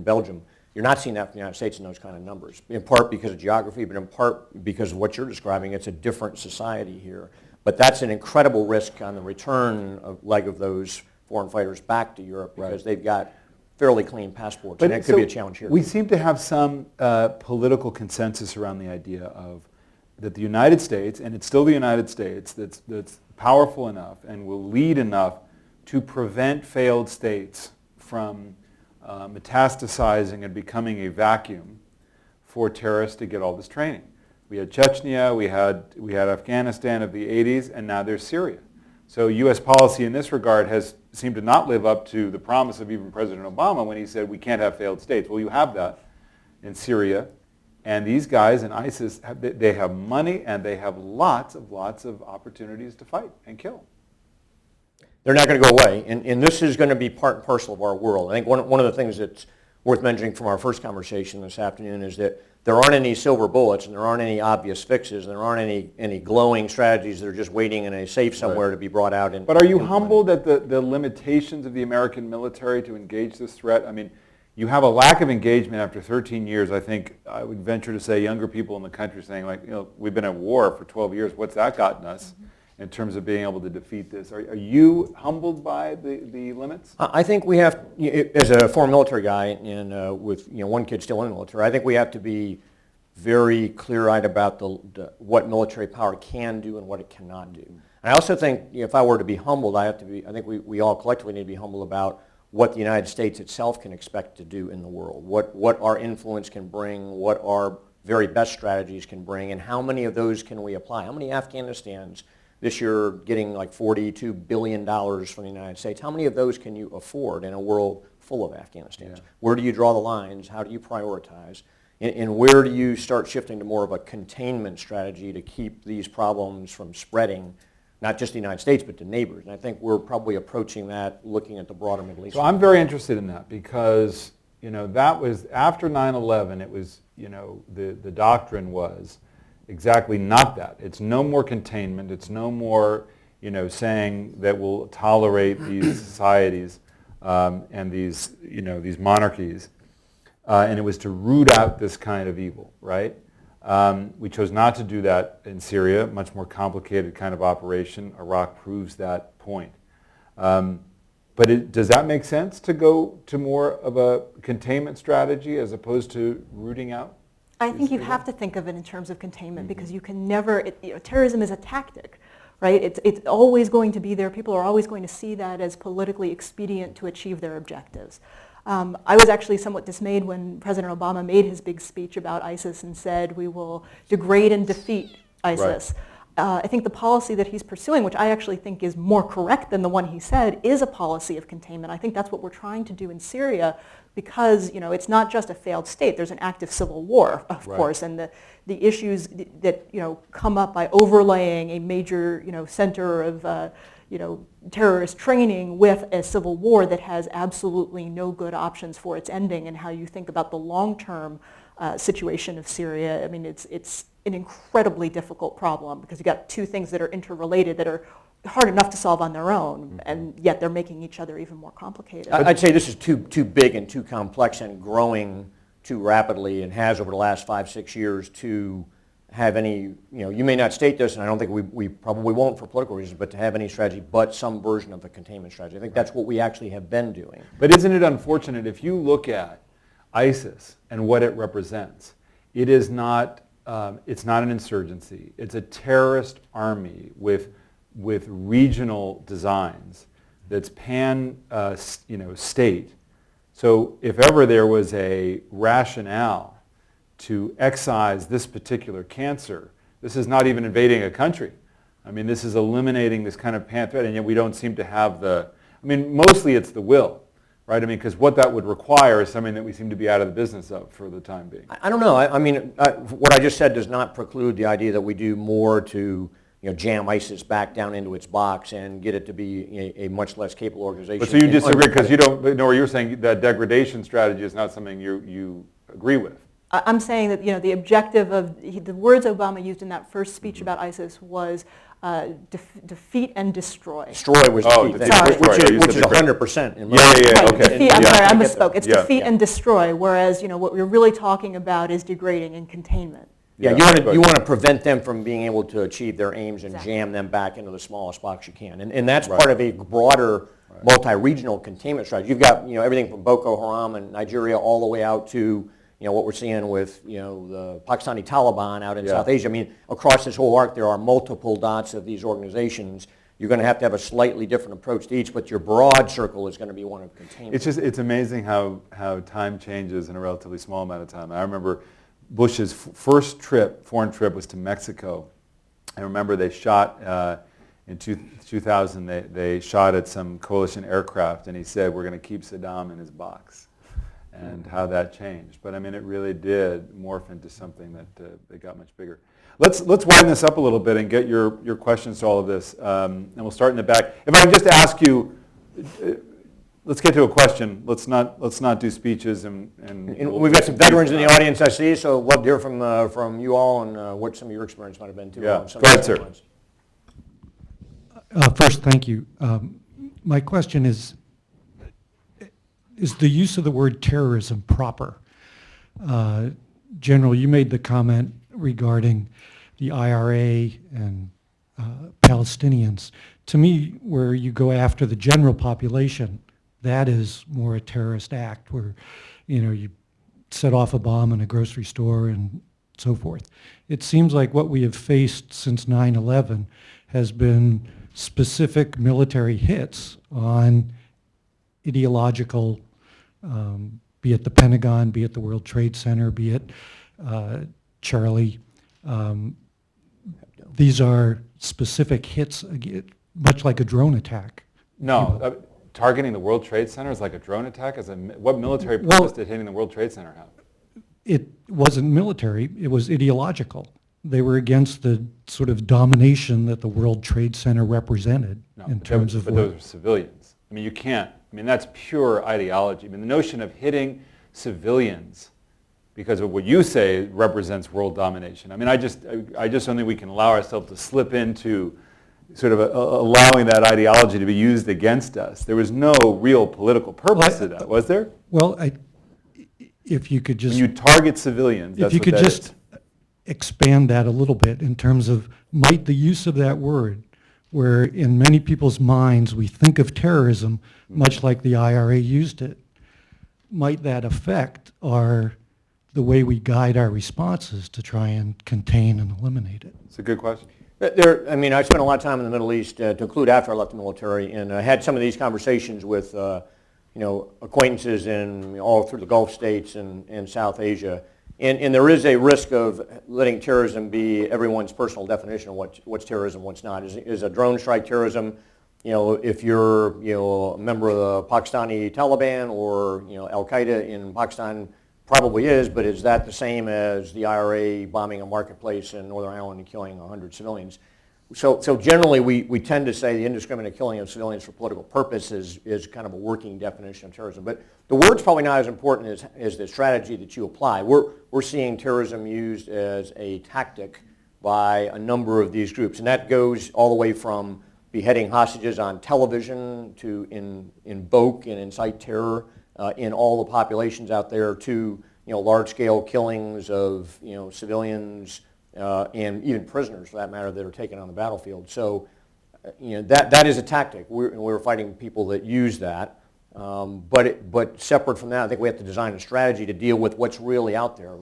Belgium. You're not seeing that from the United States in those kind of numbers, in part because of geography, but in part because of what you're describing. It's a different society here. But that's an incredible risk on the return leg of those foreign fighters back to Europe, because they've got fairly clean passports, and that could be a challenge here. We seem to have some political consensus around the idea of that the United States, and it's still the United States, that's powerful enough and will lead enough to prevent failed states from metastasizing and becoming a vacuum for terrorists to get all this training. We had Chechnya, we had Afghanistan of the 80s, and now there's Syria. So U.S. policy in this regard has seemed to not live up to the promise of even President Obama when he said we can't have failed states. Well, you have that in Syria. And these guys in ISIS, they have money and they have lots of opportunities to fight and kill. They're not going to go away, and this is going to be part and parcel of our world. I think one of the things that's worth mentioning from our first conversation this afternoon is that there aren't any silver bullets and there aren't any obvious fixes and there aren't any glowing strategies that are just waiting in a safe somewhere to be brought out. But are you humbled at the limitations of the American military to engage this threat? I mean, you have a lack of engagement after 13 years. I think I would venture to say younger people in the country saying, we've been at war for 12 years. What's that gotten us in terms of being able to defeat this? Are you humbled by the limits? I think we have, as a former military guy and with one kid still in the military, I think we have to be very clear-eyed about what military power can do and what it cannot do. And I also think if I were to be humbled, I think we all collectively need to be humble about what the United States itself can expect to do in the world, what our influence can bring, what our very best strategies can bring, and how many of those can we apply? How many Afghanistans this year getting like $42 billion from the United States? How many of those can you afford in a world full of Afghanistans? Yeah. Where do you draw the lines? How do you prioritize? And where do you start shifting to more of a containment strategy to keep these problems from spreading not just the United States, but to neighbors. And I think we're probably approaching that looking at the broader Middle East. So I'm very interested in that because, that was after 9/11, it was, the doctrine was exactly not that. It's no more containment. It's no more, saying that we'll tolerate these societies and these, these monarchies. And it was to root out this kind of evil, right? We chose not to do that in Syria, much more complicated kind of operation. Iraq proves that point. But does that make sense to go to more of a containment strategy as opposed to rooting out? I think you have to think of it in terms of containment because you can never, terrorism is a tactic, right? It's always going to be there. People are always going to see that as politically expedient to achieve their objectives. I was actually somewhat dismayed when President Obama made his big speech about ISIS and said we will degrade and defeat ISIS. I think the policy that he's pursuing, which I actually think is more correct than the one he said, is a policy of containment. I think that's what we're trying to do in Syria because it's not just a failed state. There's an active civil war, of course, and the issues that come up by overlaying a major center of terrorist training with a civil war that has absolutely no good options for its ending, and how you think about the long-term situation of Syria. I mean, it's an incredibly difficult problem because you've got two things that are interrelated that are hard enough to solve on their own, and yet they're making each other even more complicated. I'd say this is too big and too complex and growing too rapidly, and has over the last 5-6 years to have any, you may not state this, and I don't think we probably won't for political reasons, but to have any strategy but some version of a containment strategy. I think that's what we actually have been doing. But isn't it unfortunate if you look at ISIS and what it represents, it is not, it's not an insurgency. It's a terrorist army with regional designs that's state. So if ever there was a rationale to excise this particular cancer, this is not even invading a country. I mean, this is eliminating this kind of pan-threat, and yet we don't seem to have mostly it's the will, right? I mean, because what that would require is something that we seem to be out of the business of for the time being. I don't know. What I just said does not preclude the idea that we do more to jam ISIS back down into its box and get it to be a much less capable organization. But so you disagree because you don't, or you're saying that degradation strategy is not something you agree with. I'm saying that the objective of the words Obama used in that first speech about ISIS was defeat and destroy. Destroy was the key thing, which is 100%. Okay. I'm sorry, I misspoke. It's defeat and destroy, whereas what we're really talking about is degrading and containment. Yeah, you want to prevent them from being able to achieve their aims and jam them back into the smallest box you can. And that's part of a broader multi-regional containment strategy. You've got everything from Boko Haram and Nigeria all the way out to what we're seeing with the Pakistani Taliban out in South Asia. I mean, across this whole arc there are multiple dots of these organizations. You're going to have a slightly different approach to each, but your broad circle is going to be one of containment. It's amazing how time changes in a relatively small amount of time. I remember Bush's first foreign trip was to Mexico. I remember they shot, in 2000, they shot at some coalition aircraft, and he said, we're going to keep Saddam in his box, and how that changed. But I mean, it really did morph into something that got much bigger. Let's widen this up a little bit and get your questions to all of this, and we'll start in the back. If I can just ask you, let's get to a question. Let's not do speeches and we've got some veterans in the audience, I see. So love to hear from you all and what some of your experience might have been too. Yeah, go ahead, sir. First, thank you. My question is the use of the word terrorism proper? General, you made the comment regarding the IRA and Palestinians. To me, where you go after the general population, that is more a terrorist act where, you set off a bomb in a grocery store and so forth. It seems like what we have faced since 9/11 has been specific military hits on ideological, be it the Pentagon, be it the World Trade Center, be it Charlie. These are specific hits, much like a drone attack. No. Targeting the World Trade Center is like a drone attack? What military purpose did hitting the World Trade Center have? It wasn't military, it was ideological. they were against the sort of domination that the World Trade Center represented No, in but terms of but what. those are civilians. I mean, you can't. I mean, that's pure ideology. I mean, the notion of hitting civilians because of what you say represents world domination. I mean, I just don't think we can allow ourselves to slip into sort of allowing that ideology to be used against us. There was no real political purpose to that, was there? Well, if you could just When you target civilians, that's if you what could that just is. expand that a little bit in terms of might the use of that word, where in many people's minds we think of terrorism much like the IRA used it, might that affect the way we guide our responses to try and contain and eliminate it? It's a good question. I mean, I spent a lot of time in the Middle East, to include after I left the military, and I had some of these conversations with, acquaintances in all through the Gulf states and South Asia. And there is a risk of letting terrorism be everyone's personal definition of what's terrorism, what's not. Is a drone strike terrorism? If you're a member of the Pakistani Taliban or Al Qaeda in Pakistan, probably is, but is that the same as the IRA bombing a marketplace in Northern Ireland and killing 100 civilians? So generally we tend to say the indiscriminate killing of civilians for political purposes is kind of a working definition of terrorism. But the word's probably not as important as the strategy that you apply. We're seeing terrorism used as a tactic by a number of these groups, and that goes all the way from beheading hostages on television to invoke and incite terror in all the populations out there to large-scale killings of civilians and even prisoners, for that matter, that are taken on the battlefield. So that is a tactic. We're fighting people that use that. But separate from that, I think we have to design a strategy to deal with what's really out there.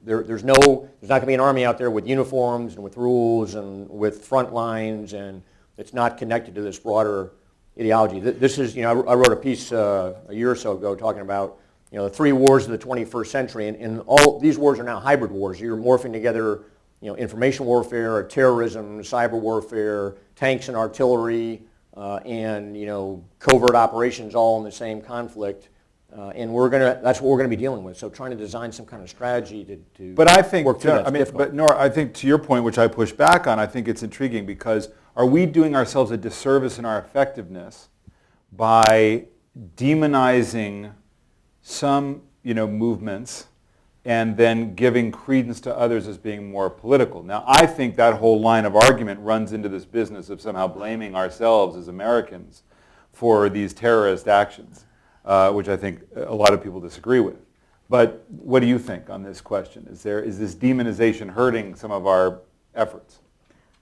There's not going to be an army out there with uniforms and with rules and with front lines, and it's not connected to this broader ideology. This is, I wrote a piece a year or so ago talking about the three wars of the 21st century, and all these wars are now hybrid wars. You're morphing together, information warfare, terrorism, cyber warfare, tanks and artillery, and covert operations all in the same conflict. And that's what we're gonna be dealing with. So trying to design some kind of strategy to But I think, work through that. but Nora, I think to your point, which I push back on, I think it's intriguing because are we doing ourselves a disservice in our effectiveness by demonizing some, movements and then giving credence to others as being more political? Now, I think that whole line of argument runs into this business of somehow blaming ourselves as Americans for these terrorist actions, which I think a lot of people disagree with. But what do you think on this question? Is this demonization hurting some of our efforts?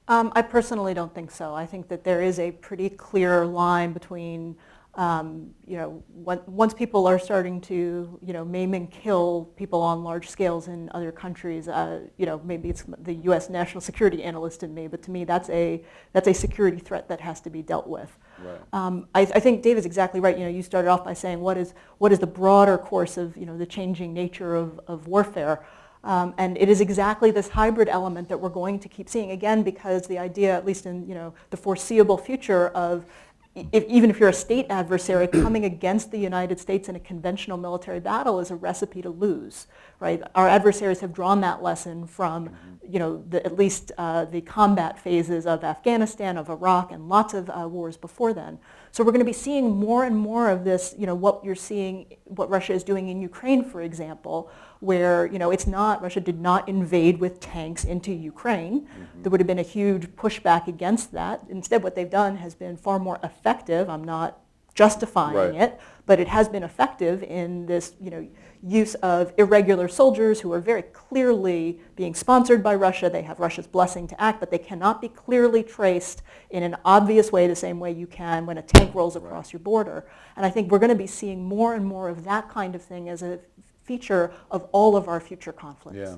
I personally don't think so. I think that there is a pretty clear line between, once people are starting to, maim and kill people on large scales in other countries, maybe it's the U.S. national security analyst in me, but to me that's a security threat that has to be dealt with. Right. I think Dave is exactly right. You started off by saying what is the broader course of, the changing nature of warfare. And it is exactly this hybrid element that we're going to keep seeing, again, because the idea, at least in the foreseeable future, of even if you're a state adversary, coming against the United States in a conventional military battle is a recipe to lose, right? Our adversaries have drawn that lesson from, at least the combat phases of Afghanistan, of Iraq, and lots of wars before then. So we're going to be seeing more and more of this, what you're seeing, what Russia is doing in Ukraine, for example, where, Russia did not invade with tanks into Ukraine. Mm-hmm. There would have been a huge pushback against that. Instead, what they've done has been far more effective. I'm not justifying it, but it has been effective in this, use of irregular soldiers who are very clearly being sponsored by Russia. They have Russia's blessing to act, but they cannot be clearly traced in an obvious way, the same way you can when a tank rolls across your border. And I think we're going to be seeing more and more of that kind of thing as a feature of all of our future conflicts. Yeah.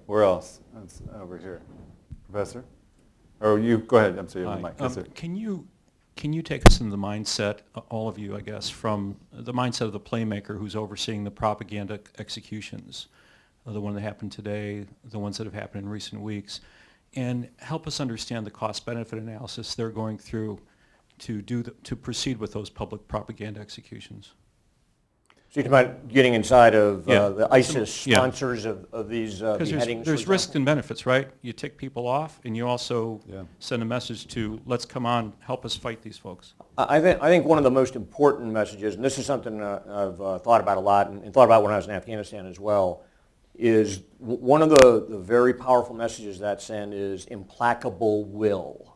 Where else? That's over here. Professor? Or you, go ahead. I'm sorry, you have the mic. Yes, sir. Can you take us in the mindset, all of you, I guess, from the mindset of the playmaker who's overseeing the propaganda executions, the one that happened today, the ones that have happened in recent weeks, and help us understand the cost-benefit analysis they're going through to proceed with those public propaganda executions? So you're talking about getting inside of Yeah. the ISIS Yeah. sponsors of these Because beheadings? there's for risks example? and benefits, right? You tick people off, and you also Yeah. send a message to, let's come on, help us fight these folks. I think one of the most important messages, and this is something I've thought about a lot and thought about when I was in Afghanistan as well, is one of the very powerful messages that send is implacable will.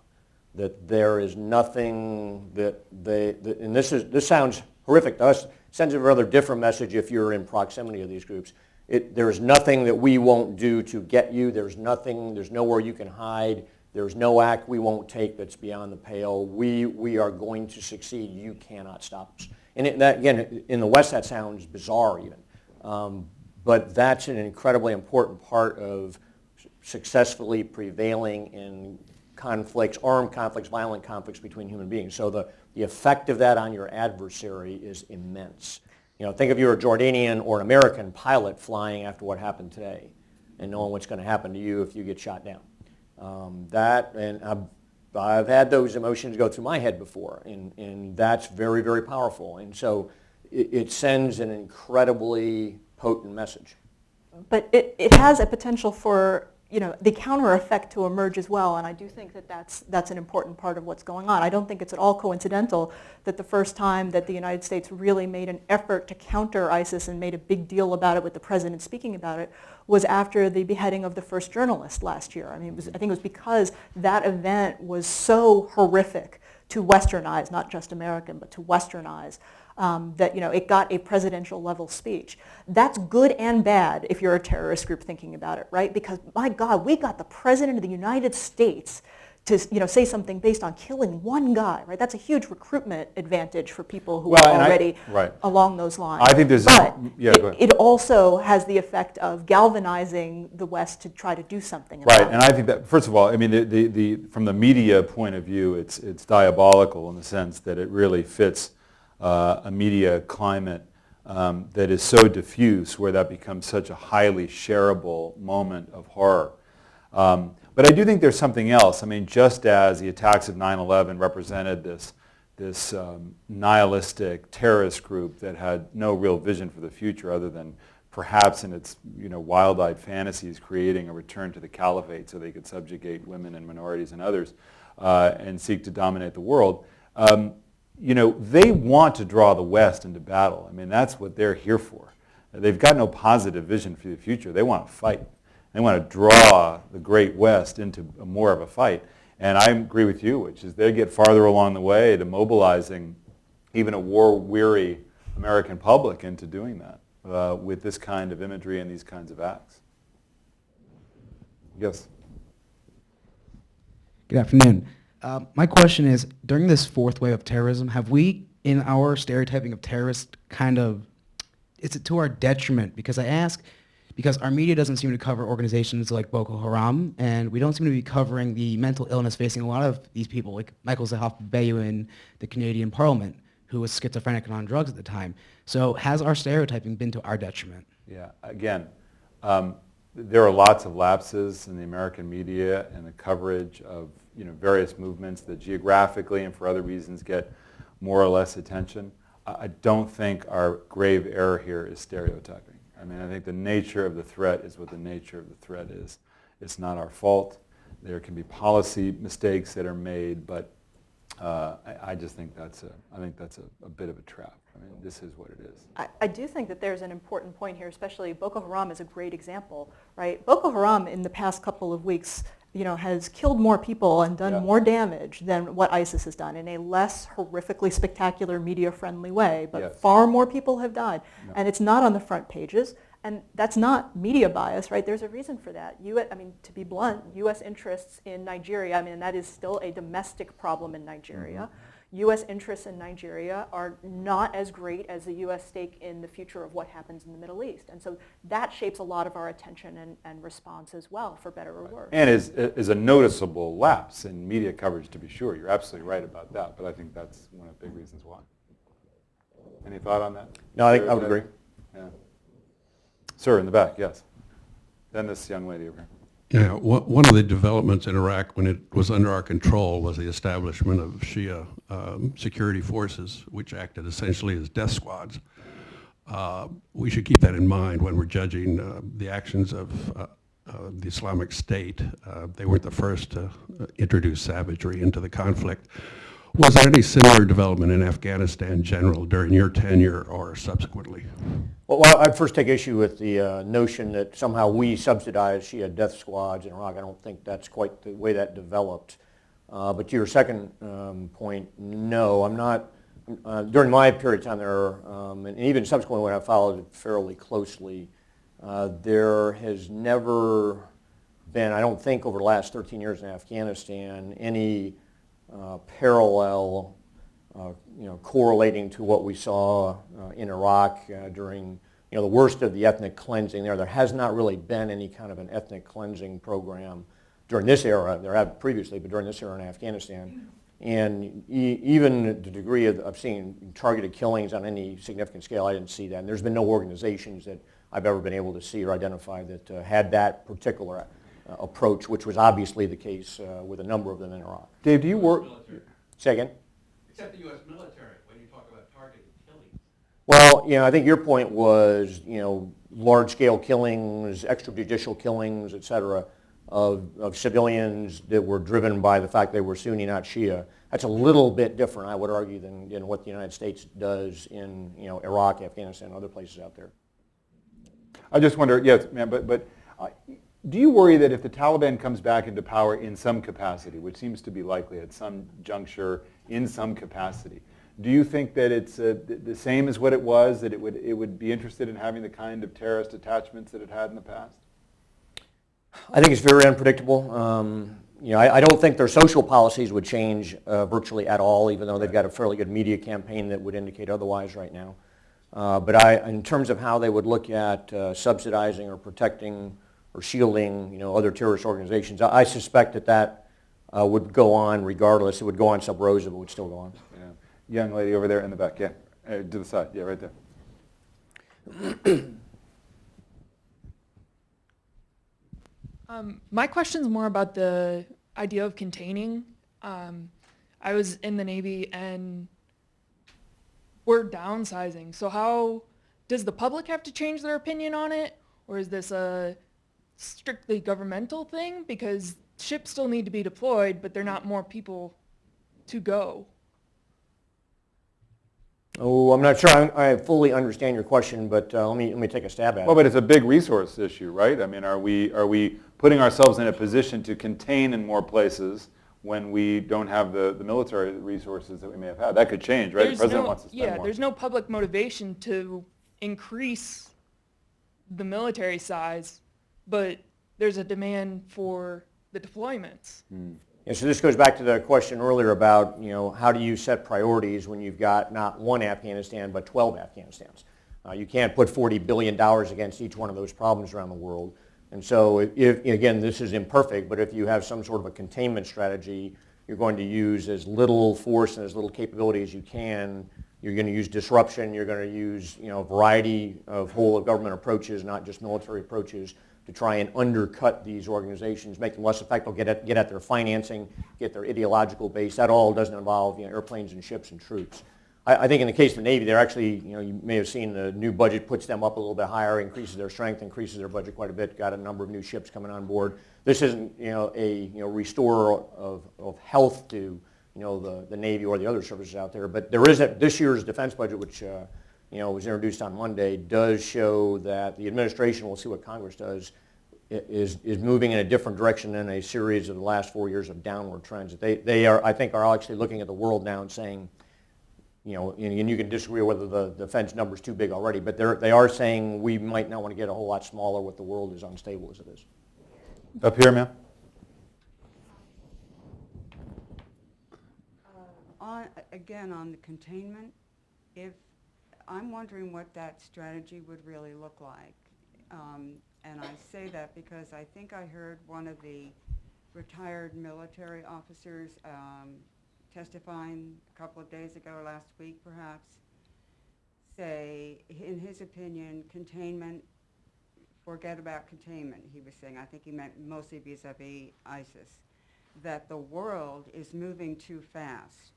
That there is nothing and this sounds horrific to us, sends a rather different message if you're in proximity of these groups. There's nothing that we won't do to get you. There's nowhere you can hide. There's no act we won't take that's beyond the pale. We are going to succeed. You cannot stop us. And that, again, in the West, that sounds bizarre even. But that's an incredibly important part of successfully prevailing in conflicts, armed conflicts, violent conflicts between human beings. So the effect of that on your adversary is immense. Think if you're a Jordanian or an American pilot flying after what happened today and knowing what's going to happen to you if you get shot down. I've had those emotions go through my head before, and that's very, very powerful. And so it sends an incredibly potent message. But it has a potential for the counter effect to emerge as well, and I do think that that's an important part of what's going on. I don't think it's at all coincidental that the first time that the United States really made an effort to counter ISIS and made a big deal about it with the president speaking about it was after the beheading of the first journalist last year. I mean, I think it was because that event was so horrific to Western eyes, not just American, but to Western eyes, that it got a presidential level speech. That's good and bad if you're a terrorist group thinking about it, right? Because my God, we got the president of the United States to say something based on killing one guy, right? That's a huge recruitment advantage for people who are already along those lines. I think there's but go ahead. it also has the effect of galvanizing the West to try to do something about Right, and I think that, first of all, I mean, from the media point of view, it's diabolical in the sense that it really fits a media climate that is so diffuse where that becomes such a highly shareable moment of horror. But I do think there's something else. I mean, just as the attacks of 9/11 represented this nihilistic terrorist group that had no real vision for the future other than perhaps in its wild-eyed fantasies creating a return to the caliphate so they could subjugate women and minorities and others and seek to dominate the world. They want to draw the West into battle. I mean, that's what they're here for. They've got no positive vision for the future. They want to fight. They want to draw the great West into more of a fight. And I agree with you, which is they get farther along the way to mobilizing even a war-weary American public into doing that with this kind of imagery and these kinds of acts. Yes? Good afternoon. My question is, during this fourth wave of terrorism, have we, in our stereotyping of terrorists, is it to our detriment? Because I ask, because our media doesn't seem to cover organizations like Boko Haram, and we don't seem to be covering the mental illness facing a lot of these people, like Michael Zahav-Bayu in the Canadian Parliament, who was schizophrenic and on drugs at the time. So has our stereotyping been to our detriment? Yeah, again, there are lots of lapses in the American media and the coverage of various movements that geographically and for other reasons get more or less attention. I don't think our grave error here is stereotyping. I mean, I think the nature of the threat is what the nature of the threat is. It's not our fault. There can be policy mistakes that are made, but I just think that's a bit of a trap. I mean, this is what it is. I do think that there's an important point here, especially Boko Haram is a great example, right? Boko Haram in the past couple of weeks, has killed more people and done more damage than what ISIS has done in a less horrifically spectacular media-friendly way, but far more people have died. And it's not on the front pages, and that's not media bias, right? There's a reason for that. To be blunt, U.S. interests in Nigeria, that is still a domestic problem in Nigeria. U.S. interests in Nigeria are not as great as the U.S. stake in the future of what happens in the Middle East. And so that shapes a lot of our attention and response as well, for better or worse. And is a noticeable lapse in media coverage, to be sure. You're absolutely right about that, but I think that's one of the big reasons why. Any thought on that? No, I think I would agree. Yeah. Sir, in the back, yes. Then this young lady over here. Yeah, one of the developments in Iraq when it was under our control was the establishment of Shia security forces, which acted essentially as death squads. we should keep that in mind when we're judging the actions of the Islamic State. They weren't the first to introduce savagery into the conflict. Was there any similar development in Afghanistan general during your tenure or subsequently? Well, I'd first take issue with the notion that somehow we subsidize Shia death squads in Iraq. I don't think that's quite the way that developed. But to your second point, no, I'm not. During my period of time there, and even subsequently when I followed it fairly closely, there has never been, I don't think over the last 13 years in Afghanistan, any parallel correlating to what we saw in Iraq during the worst of the ethnic cleansing there. There has not really been any kind of an ethnic cleansing program during this era. There have previously, but during this era in Afghanistan. And even the degree of seeing targeted killings on any significant scale, I didn't see that. And there's been no organizations that I've ever been able to see or identify that had that particular approach, which was obviously the case with a number of them in Iraq. Dave, do you work? Say again? Except the U.S. military, when you talk about targeted killings. Well, I think your point was, large-scale killings, extrajudicial killings, et cetera, of civilians that were driven by the fact they were Sunni, not Shia. That's a little bit different, I would argue, than what the United States does in Iraq, Afghanistan, and other places out there. I just wonder, yes, ma'am, but do you worry that if the Taliban comes back into power in some capacity, which seems to be likely at some juncture in some capacity, do you think that it's the same as what it was, that it would be interested in having the kind of terrorist attachments that it had in the past? I think it's very unpredictable. I don't think their social policies would change virtually at all, even though they've got a fairly good media campaign that would indicate otherwise right now. But in terms of how they would look at subsidizing or protecting or shielding, other terrorist organizations, I suspect that would go on regardless. It would go on sub rosa, but would still go on. Yeah. Young lady over there in the back, yeah. To the side, yeah, right there. My question's more about the idea of containing. I was in the Navy and we're downsizing. So how does the public have to change their opinion on it? Or is this a strictly governmental thing? Because ships still need to be deployed, but there are not more people to go. Oh, I'm not sure I fully understand your question, but let me take a stab at it. Well, but it's a big resource issue, right? I mean, are we putting ourselves in a position to contain in more places when we don't have the military resources that we may have had? That could change, right? The president wants to spend more. There's no public motivation to increase the military size, but there's a demand for the deployments. Yeah, so this goes back to the question earlier about, how do you set priorities when you've got not one Afghanistan, but 12 Afghanistans? You can't put $40 billion against each one of those problems around the world. And so, again, this is imperfect, but if you have some sort of a containment strategy, you're going to use as little force and as little capability as you can. You're going to use disruption. You're going to use, a variety of whole of government approaches, not just military approaches, to try and undercut these organizations, make them less effective, get at their financing, get their ideological base. That all doesn't involve airplanes and ships and troops. I think in the case of the Navy, they're actually, you may have seen the new budget puts them up a little bit higher, increases their strength, increases their budget quite a bit, got a number of new ships coming on board. This isn't, a restorer of health to, the Navy or the other services out there, but there is this year's defense budget, which was introduced on Monday, does show that the administration, we'll see what Congress does, is moving in a different direction than a series of the last 4 years of downward trends. They are, I think, are actually looking at the world now and saying, and you can disagree whether the defense number is too big already, but they are saying we might not want to get a whole lot smaller with the world as unstable as it is. Up here, ma'am. Again, on the containment, I'm wondering what that strategy would really look like. And I say that because I think I heard one of the retired military officers testifying a couple of days ago, last week perhaps, say, in his opinion, containment, forget about containment, he was saying. I think he meant mostly vis-a-vis ISIS, that the world is moving too fast.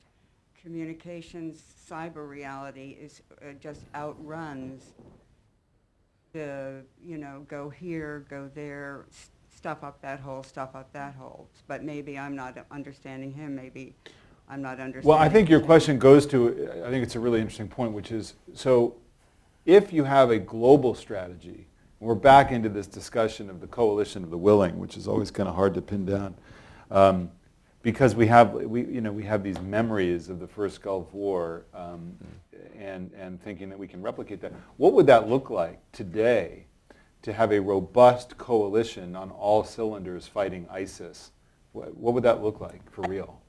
communications cyber reality is just outruns the, go here, go there, stuff up that hole, stuff up that hole. But maybe I'm not understanding him, maybe I'm not understanding. Well, I think your him. question goes to, I think it's a really interesting point, which is, so if you have a global strategy, we're back into this discussion of the coalition of the willing, which is always kind of hard to pin down, because we have these memories of the first Gulf War, and thinking that we can replicate that. What would that look like today to have a robust coalition on all cylinders fighting ISIS? What would that look like for real?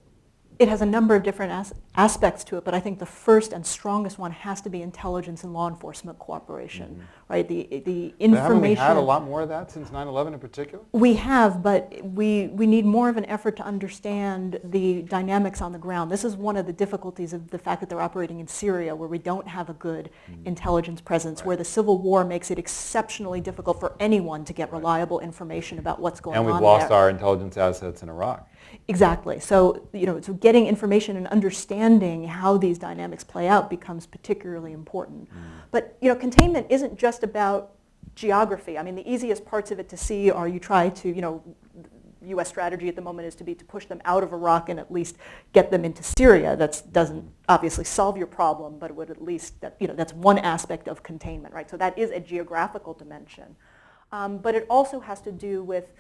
It has a number of different aspects to it, but I think the first and strongest one has to be intelligence and law enforcement cooperation, right? The information. But haven't we had a lot more of that since 9/11 in particular? We have, but we need more of an effort to understand the dynamics on the ground. This is one of the difficulties of the fact that they're operating in Syria, where we don't have a good intelligence presence, where the civil war makes it exceptionally difficult for anyone to get reliable information about what's going on there. And we've lost our intelligence assets in Iraq. Exactly. So, so getting information and understanding how these dynamics play out becomes particularly important. But, containment isn't just about geography. I mean, the easiest parts of it to see are you try to, U.S. strategy at the moment is to push them out of Iraq and at least get them into Syria. That doesn't obviously solve your problem, but it would at least, that's one aspect of containment, right? So that is a geographical dimension. But it also has to do with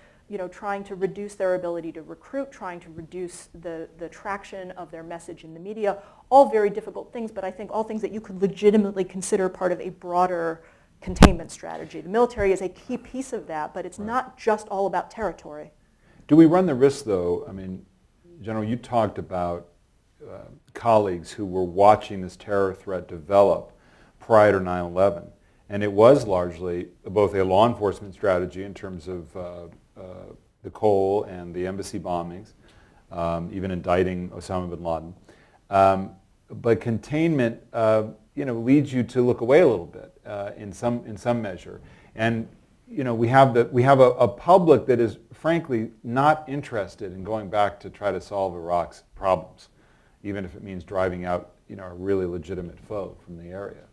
trying to reduce their ability to recruit, trying to reduce the traction of their message in the media, all very difficult things, but I think all things that you could legitimately consider part of a broader containment strategy. The military is a key piece of that, but it's not just all about territory. Do we run the risk, though? I mean, General, you talked about colleagues who were watching this terror threat develop prior to 9/11, and it was largely both a law enforcement strategy in terms of the Cole and the embassy bombings, even indicting Osama bin Laden. But containment, leads you to look away a little bit in some measure. And we have a public that is frankly not interested in going back to try to solve Iraq's problems, even if it means driving out a really legitimate foe from the area.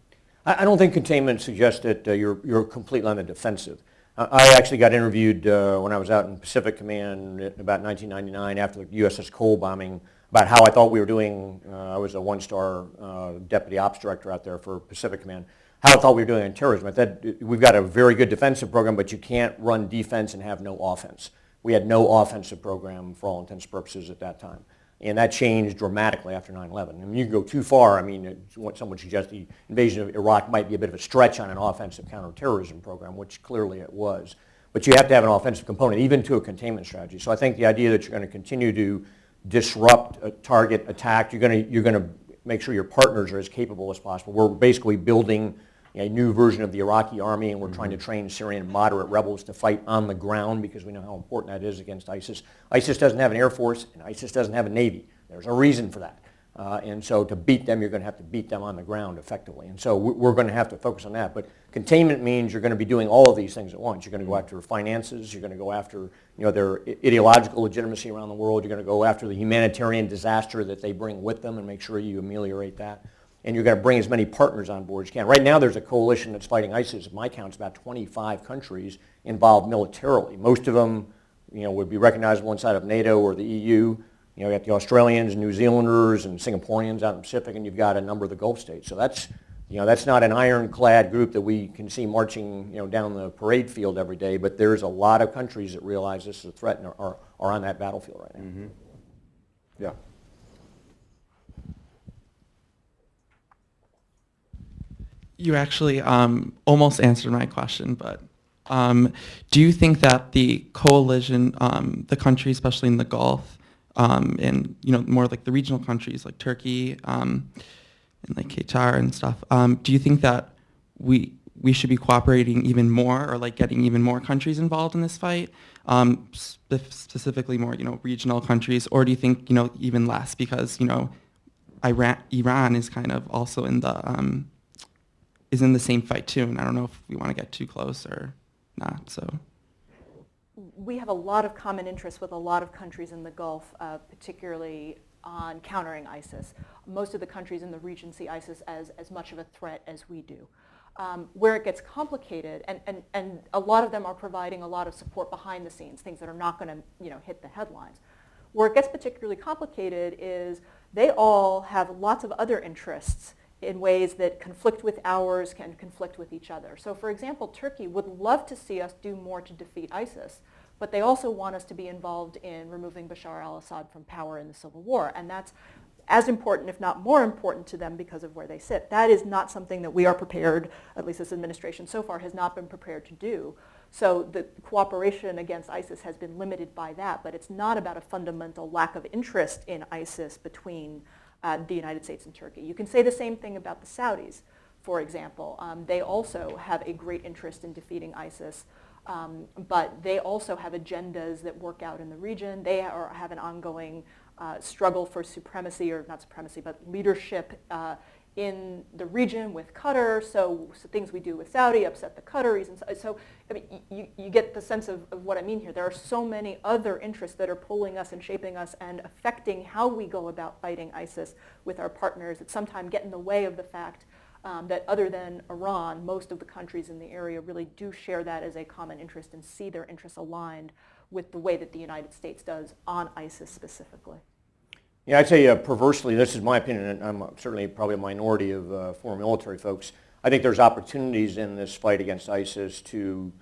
I don't think containment suggests that you're completely on the defensive. I actually got interviewed when I was out in Pacific Command about 1999 after the USS Cole bombing about how I thought we were doing. I was a one-star deputy ops director out there for Pacific Command. How I thought we were doing on terrorism. I said, we've got a very good defensive program, but you can't run defense and have no offense. We had no offensive program for all intents and purposes at that time. And that changed dramatically after 9/11. I mean, you can go too far. I mean, someone suggests the invasion of Iraq might be a bit of a stretch on an offensive counterterrorism program, which clearly it was. But you have to have an offensive component, even to a containment strategy. So I think the idea that you're going to continue to disrupt, target, attack, you're going to make sure your partners are as capable as possible. We're basically building a new version of the Iraqi army, and we're trying to train Syrian moderate rebels to fight on the ground because we know how important that is against ISIS. ISIS doesn't have an air force, and ISIS doesn't have a navy. There's a reason for that. And so to beat them, you're going to have to beat them on the ground effectively. And so we're going to have to focus on that. But containment means you're going to be doing all of these things at once. You're going to go after finances. You're going to go after their ideological legitimacy around the world. You're going to go after the humanitarian disaster that they bring with them and make sure you ameliorate that. And you're going to bring as many partners on board as you can. Right now there's a coalition that's fighting ISIS. At my count, it's about 25 countries involved militarily. Most of them would be recognizable inside of NATO or the EU. You got the Australians, New Zealanders, and Singaporeans out in the Pacific, and you've got a number of the Gulf states. So that's not an ironclad group that we can see marching down the parade field every day, but there's a lot of countries that realize this is a threat and are on that battlefield right now. Mm-hmm. Yeah. You actually almost answered my question, but do you think that the coalition, the countries, especially in the Gulf, and more like the regional countries like Turkey and like Qatar and stuff, do you think that we should be cooperating even more, or like getting even more countries involved in this fight, specifically more regional countries, or do you think even less because Iran is kind of also in the is in the same fight too, and I don't know if we want to get too close or not. So we have a lot of common interests with a lot of countries in the Gulf, particularly on countering ISIS. Most of the countries in the region see ISIS as much of a threat as we do. Where it gets complicated, and a lot of them are providing a lot of support behind the scenes, things that are not going to hit the headlines. Where it gets particularly complicated is they all have lots of other interests in ways that conflict with ours, can conflict with each other. So for example, Turkey would love to see us do more to defeat ISIS, but they also want us to be involved in removing Bashar al-Assad from power in the civil war. And that's as important, if not more important to them because of where they sit. That is not something that we are prepared, at least this administration so far has not been prepared to do. So the cooperation against ISIS has been limited by that, but it's not about a fundamental lack of interest in ISIS between the United States and Turkey. You can say the same thing about the Saudis, for example. They also have a great interest in defeating ISIS, but they also have agendas that work out in the region. They have an ongoing struggle for supremacy, or not supremacy, but leadership in the region with Qatar. So things we do with Saudi upset the Qataris. And so I mean, you get the sense of what I mean here. There are so many other interests that are pulling us and shaping us and affecting how we go about fighting ISIS with our partners that sometimes get in the way of the fact that other than Iran, most of the countries in the area really do share that as a common interest and see their interests aligned with the way that the United States does on ISIS specifically. Yeah, I'd say perversely, this is my opinion, and I'm certainly probably a minority of former military folks. I think there's opportunities in this fight against ISIS to,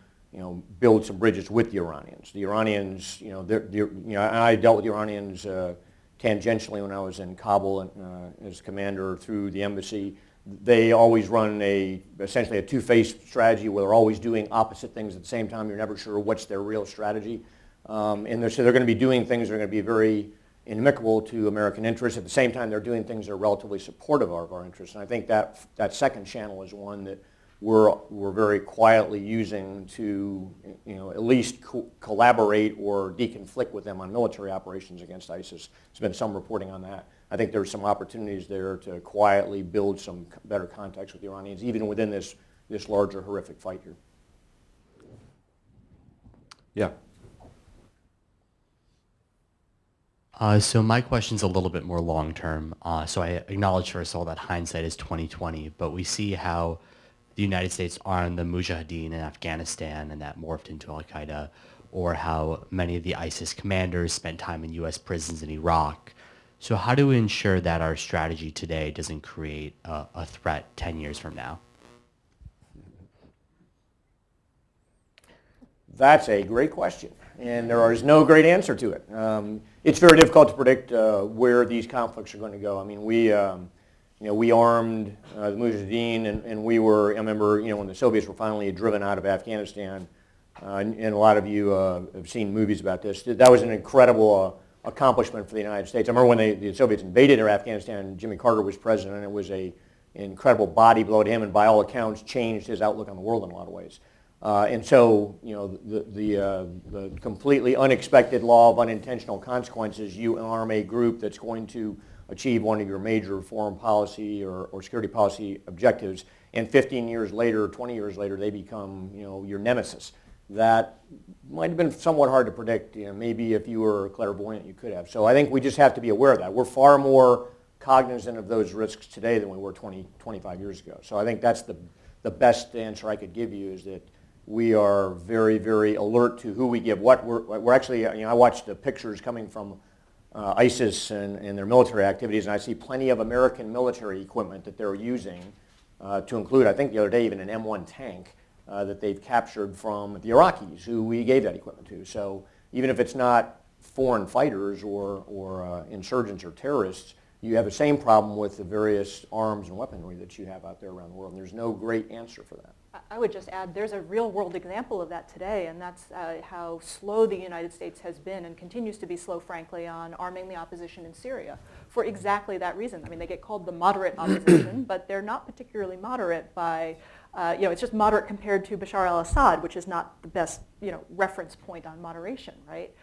build some bridges with the Iranians. The Iranians, I dealt with the Iranians tangentially when I was in Kabul as commander through the embassy. They always run essentially a two-faced strategy where they're always doing opposite things at the same time. You're never sure what's their real strategy. And so they're going to be doing things that are going to be very inimical to American interests. At the same time, they're doing things that are relatively supportive of our interests. And I think that second channel is one that we're very quietly using to at least collaborate or deconflict with them on military operations against ISIS. There's been some reporting on that. I think there's some opportunities there to quietly build some better contacts with the Iranians, even within this larger horrific fight here. Yeah. So my question's a little bit more long-term. So I acknowledge, first of all, that hindsight is 20/20, but we see how the United States armed the Mujahideen in Afghanistan and that morphed into Al-Qaeda, or how many of the ISIS commanders spent time in U.S. prisons in Iraq. So how do we ensure that our strategy today doesn't create a threat 10 years from now? That's a great question, and there is no great answer to it. It's very difficult to predict where these conflicts are going to go. I mean, we armed the Mujahideen, and we were, I remember, when the Soviets were finally driven out of Afghanistan, and a lot of you have seen movies about this. That was an incredible accomplishment for the United States. I remember when the Soviets invaded Afghanistan, Jimmy Carter was president, and it was an incredible body blow to him, and by all accounts changed his outlook on the world in a lot of ways. And so, the completely unexpected law of unintentional consequences, you arm a group that's going to achieve one of your major foreign policy or security policy objectives, and 15 years later, 20 years later, they become, your nemesis. That might have been somewhat hard to predict. Maybe if you were clairvoyant, you could have. So I think we just have to be aware of that. We're far more cognizant of those risks today than we were 20, 25 years ago. So I think that's the best answer I could give you, is that we are very, very alert to who we give what. We're actually, I watched the pictures coming from ISIS and their military activities, and I see plenty of American military equipment that they're using to include, I think the other day, even an M1 tank that they've captured from the Iraqis, who we gave that equipment to. So even if it's not foreign fighters or insurgents or terrorists, you have the same problem with the various arms and weaponry that you have out there around the world, and there's no great answer for that. I would just add, there's a real-world example of that today, and that's how slow the United States has been and continues to be slow, frankly, on arming the opposition in Syria for exactly that reason. I mean, they get called the moderate opposition, but they're not particularly moderate by, it's just moderate compared to Bashar al-Assad, which is not the best, reference point on moderation, right?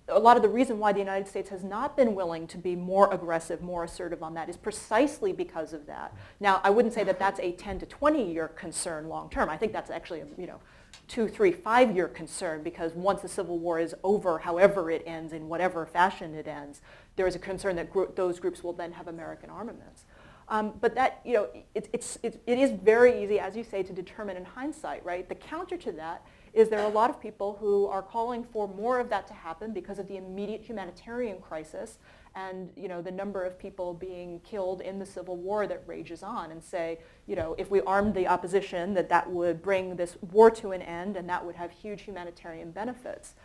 A lot of the reason why the United States has not been willing to be more aggressive, more assertive on that is precisely because of that. Now, I wouldn't say that that's a 10 to 20-year concern long term. I think that's actually a 2, 3, 5-year concern, because once the Civil War is over, however it ends, in whatever fashion it ends, there is a concern that those groups will then have American armaments. But that, it is very easy, as you say, to determine in hindsight, right? The counter to that is there are a lot of people who are calling for more of that to happen because of the immediate humanitarian crisis and the number of people being killed in the civil war that rages on, and say, if we armed the opposition, that would bring this war to an end and that would have huge humanitarian benefits.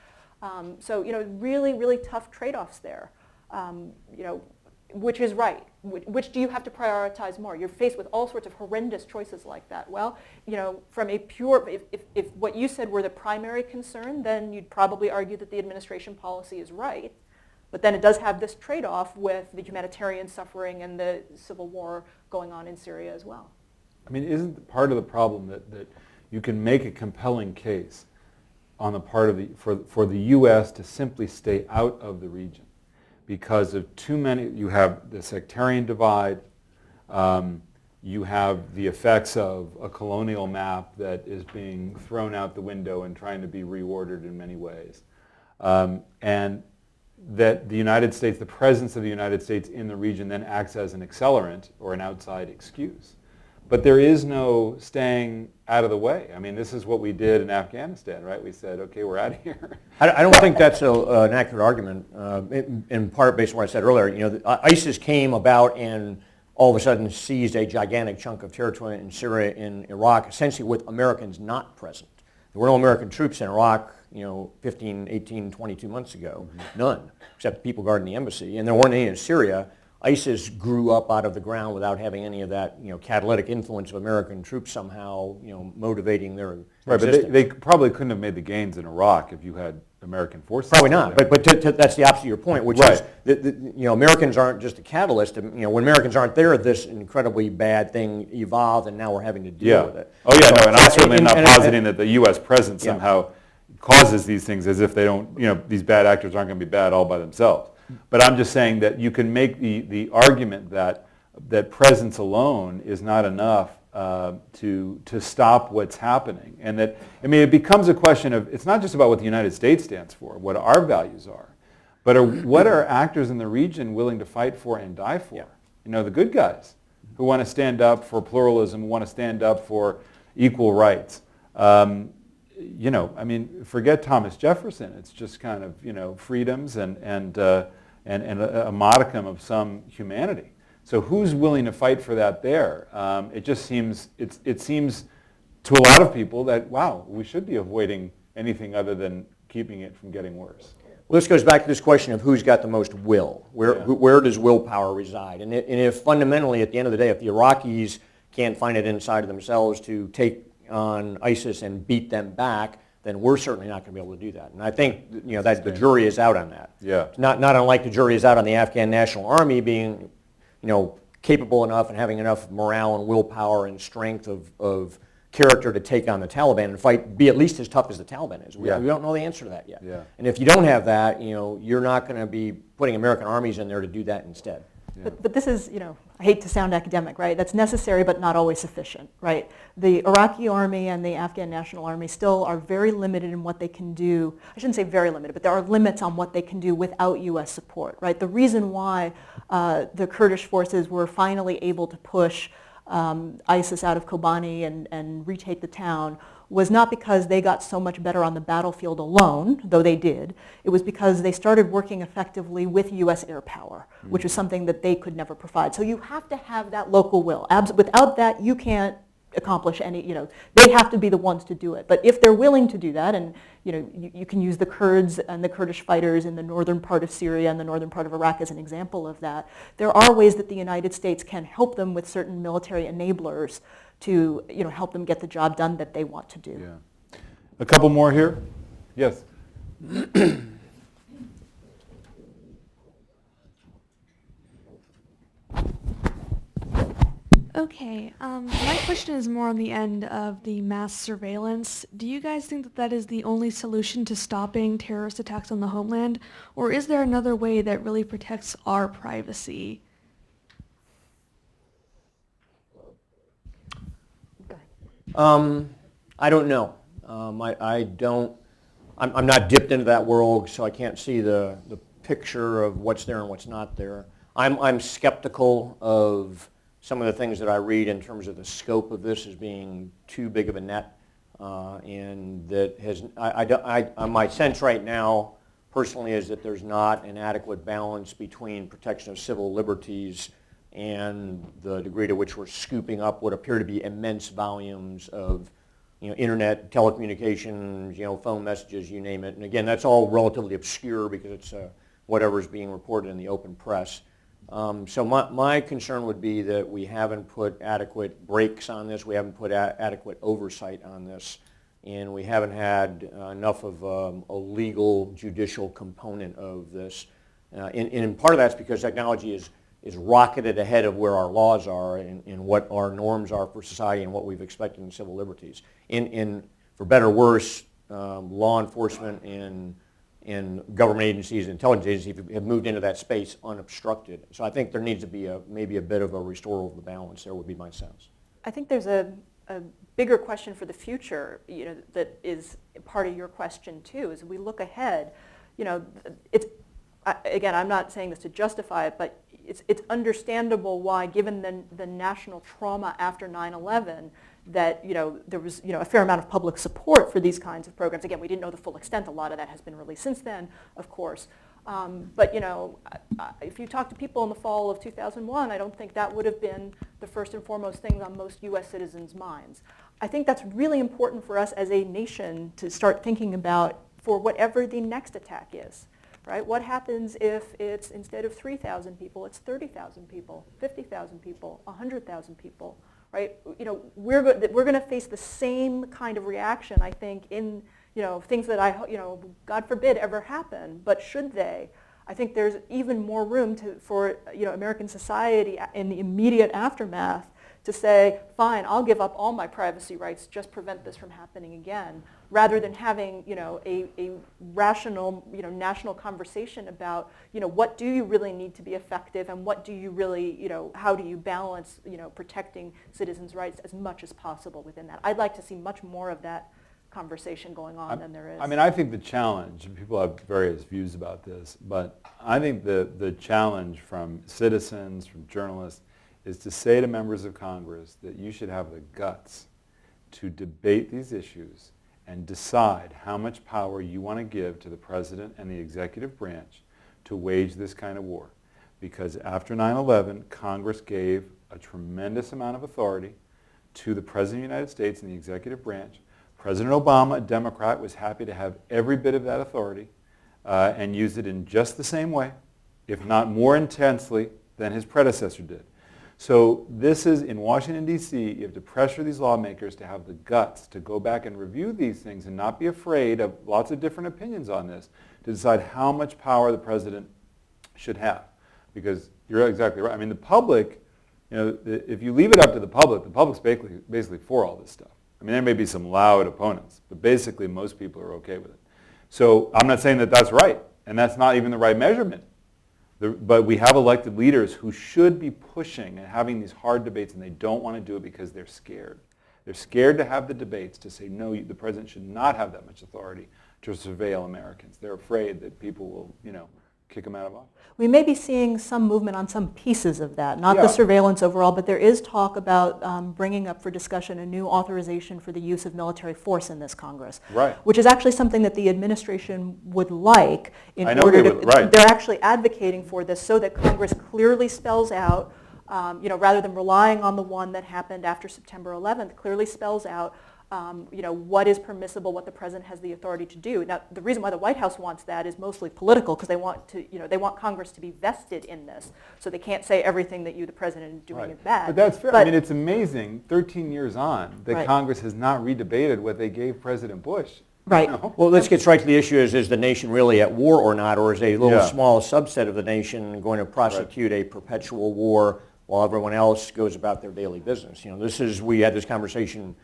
So really, really tough trade-offs there. Which is right? Which do you have to prioritize more? You're faced with all sorts of horrendous choices like that. Well, from a pure, if what you said were the primary concern, then you'd probably argue that the administration policy is right. But then it does have this trade-off with the humanitarian suffering and the civil war going on in Syria as well. I mean, isn't part of the problem that you can make a compelling case on the part of for the U.S. to simply stay out of the region? Because of too many, you have the sectarian divide, you have the effects of a colonial map that is being thrown out the window and trying to be reordered in many ways. And that the United States, the presence of the United States in the region then acts as an accelerant or an outside excuse. But there is no staying out of the way. I mean, this is what we did in Afghanistan, right? We said, okay, we're out of here. I don't think that's an accurate argument, in part based on what I said earlier. ISIS came about and all of a sudden seized a gigantic chunk of territory in Syria and Iraq, essentially with Americans not present. There were no American troops in Iraq, 15, 18, 22 months ago. None, except people guarding the embassy. And there weren't any in Syria. ISIS grew up out of the ground without having any of that, catalytic influence of American troops somehow, motivating their existence. But they probably couldn't have made the gains in Iraq if you had American forces. Probably not. But that's the opposite of your point, which is that Americans aren't just a catalyst. When Americans aren't there, this incredibly bad thing evolved, and now we're having to deal with it. Oh yeah, no, and I'm certainly not positing that the U.S. presence somehow causes these things, as if they don't, these bad actors aren't going to be bad all by themselves. But I'm just saying that you can make the argument that presence alone is not enough to stop what's happening. And that, it becomes a question of, it's not just about what the United States stands for, what our values are, but what are actors in the region willing to fight for and die for? The good guys who want to stand up for pluralism, who want to stand up for equal rights. Forget Thomas Jefferson. It's just kind of, freedoms and a modicum of some humanity. So who's willing to fight for that there? It just seems, it seems to a lot of people that, wow, we should be avoiding anything other than keeping it from getting worse. Well, this goes back to this question of who's got the most will. Where does willpower reside? And if fundamentally, at the end of the day, if the Iraqis can't find it inside of themselves to take on ISIS and beat them back, then we're certainly not going to be able to do that. And I think that the jury is out on that. Yeah. It's not unlike the jury is out on the Afghan National Army being, capable enough and having enough morale and willpower and strength of character to take on the Taliban and fight, be at least as tough as the Taliban is. We don't know the answer to that yet. Yeah. And if you don't have that, you're not going to be putting American armies in there to do that instead. Yeah. But this is, I hate to sound academic, right? That's necessary but not always sufficient, right? The Iraqi army and the Afghan National Army still are very limited in what they can do. I shouldn't say very limited, but there are limits on what they can do without U.S. support, right? The reason why the Kurdish forces were finally able to push ISIS out of Kobani and retake the town was not because they got so much better on the battlefield alone, though they did. It was because they started working effectively with U.S. air power, which was something that they could never provide. So you have to have that local will. Without that, you can't accomplish any, they have to be the ones to do it. But if they're willing to do that, and you can use the Kurds and the Kurdish fighters in the northern part of Syria and the northern part of Iraq as an example of that, there are ways that the United States can help them with certain military enablers to help them get the job done that they want to do. Yeah. A couple more here. Yes. Okay, my question is more on the end of the mass surveillance. Do you guys think that that is the only solution to stopping terrorist attacks on the homeland, or is there another way that really protects our privacy? I don't know. I'm not dipped into that world, so I can't see the picture of what's there and what's not there. I'm skeptical of some of the things that I read in terms of the scope of this as being too big of a net, and that has, my sense right now personally is that there's not an adequate balance between protection of civil liberties and the degree to which we're scooping up what appear to be immense volumes of internet, telecommunications, phone messages, you name it. And again, that's all relatively obscure because it's whatever's being reported in the open press. So my concern would be that we haven't put adequate brakes on this, we haven't put adequate oversight on this, and we haven't had enough of a legal, judicial component of this. And part of that's because technology is rocketed ahead of where our laws are and what our norms are for society and what we've expected in civil liberties. And for better or worse, law enforcement and government agencies and intelligence agencies have moved into that space unobstructed. So I think there needs to be maybe a bit of a restoral of the balance there would be my sense. I think there's a bigger question for the future, that is part of your question too. As we look ahead, again, I'm not saying this to justify it, but it's understandable why, given the national trauma after 9/11, that there was a fair amount of public support for these kinds of programs. Again, we didn't know the full extent. A lot of that has been released since then, of course. But if you talk to people in the fall of 2001, I don't think that would have been the first and foremost thing on most U.S. citizens' minds. I think that's really important for us as a nation to start thinking about for whatever the next attack is. Right? What happens if it's, instead of 3,000 people, it's 30,000 people, 50,000 people, 100,000 people, right? We're going to face the same kind of reaction, I think, in things that God forbid ever happen, but should they? I think there's even more room for American society in the immediate aftermath to say, fine, I'll give up all my privacy rights, just prevent this from happening again, rather than having a rational national conversation about what do you really need to be effective and what do you really how do you balance protecting citizens' rights as much as possible within that. I'd like to see much more of that conversation going on than there is. I mean, I think the challenge, and people have various views about this, but I think the challenge from citizens, from journalists, is to say to members of Congress that you should have the guts to debate these issues and decide how much power you want to give to the president and the executive branch to wage this kind of war. Because after 9/11, Congress gave a tremendous amount of authority to the President of the United States and the executive branch. President Obama, a Democrat, was happy to have every bit of that authority and use it in just the same way, if not more intensely than his predecessor did. So this is, in Washington, D.C., you have to pressure these lawmakers to have the guts to go back and review these things and not be afraid of lots of different opinions on this, to decide how much power the president should have. Because you're exactly right. I mean, the public, if you leave it up to the public's basically for all this stuff. I mean, there may be some loud opponents, but basically most people are okay with it. So I'm not saying that that's right, and that's not even the right measurement. But we have elected leaders who should be pushing and having these hard debates, and they don't want to do it because they're scared. They're scared to have the debates to say, no, the president should not have that much authority to surveil Americans. They're afraid that people will, kick them out of office. We may be seeing some movement on some pieces of that, not the surveillance overall, but there is talk about bringing up for discussion a new authorization for the use of military force in this Congress, right, which is actually something that the administration would like in I know order they to, would, right. They're actually advocating for this so that Congress clearly spells out, rather than relying on the one that happened after September 11th, clearly spells out what is permissible, what the president has the authority to do. Now, the reason why the White House wants that is mostly political, because they want Congress to be vested in this, so they can't say everything that the president is doing is bad. But that's fair. I mean, it's amazing, 13 years on, that right. Congress has not redebated what they gave President Bush. Right. Well, let's get right to the issue: is the nation really at war or not, or is a little small subset of the nation going to prosecute a perpetual war while everyone else goes about their daily business? We had this conversation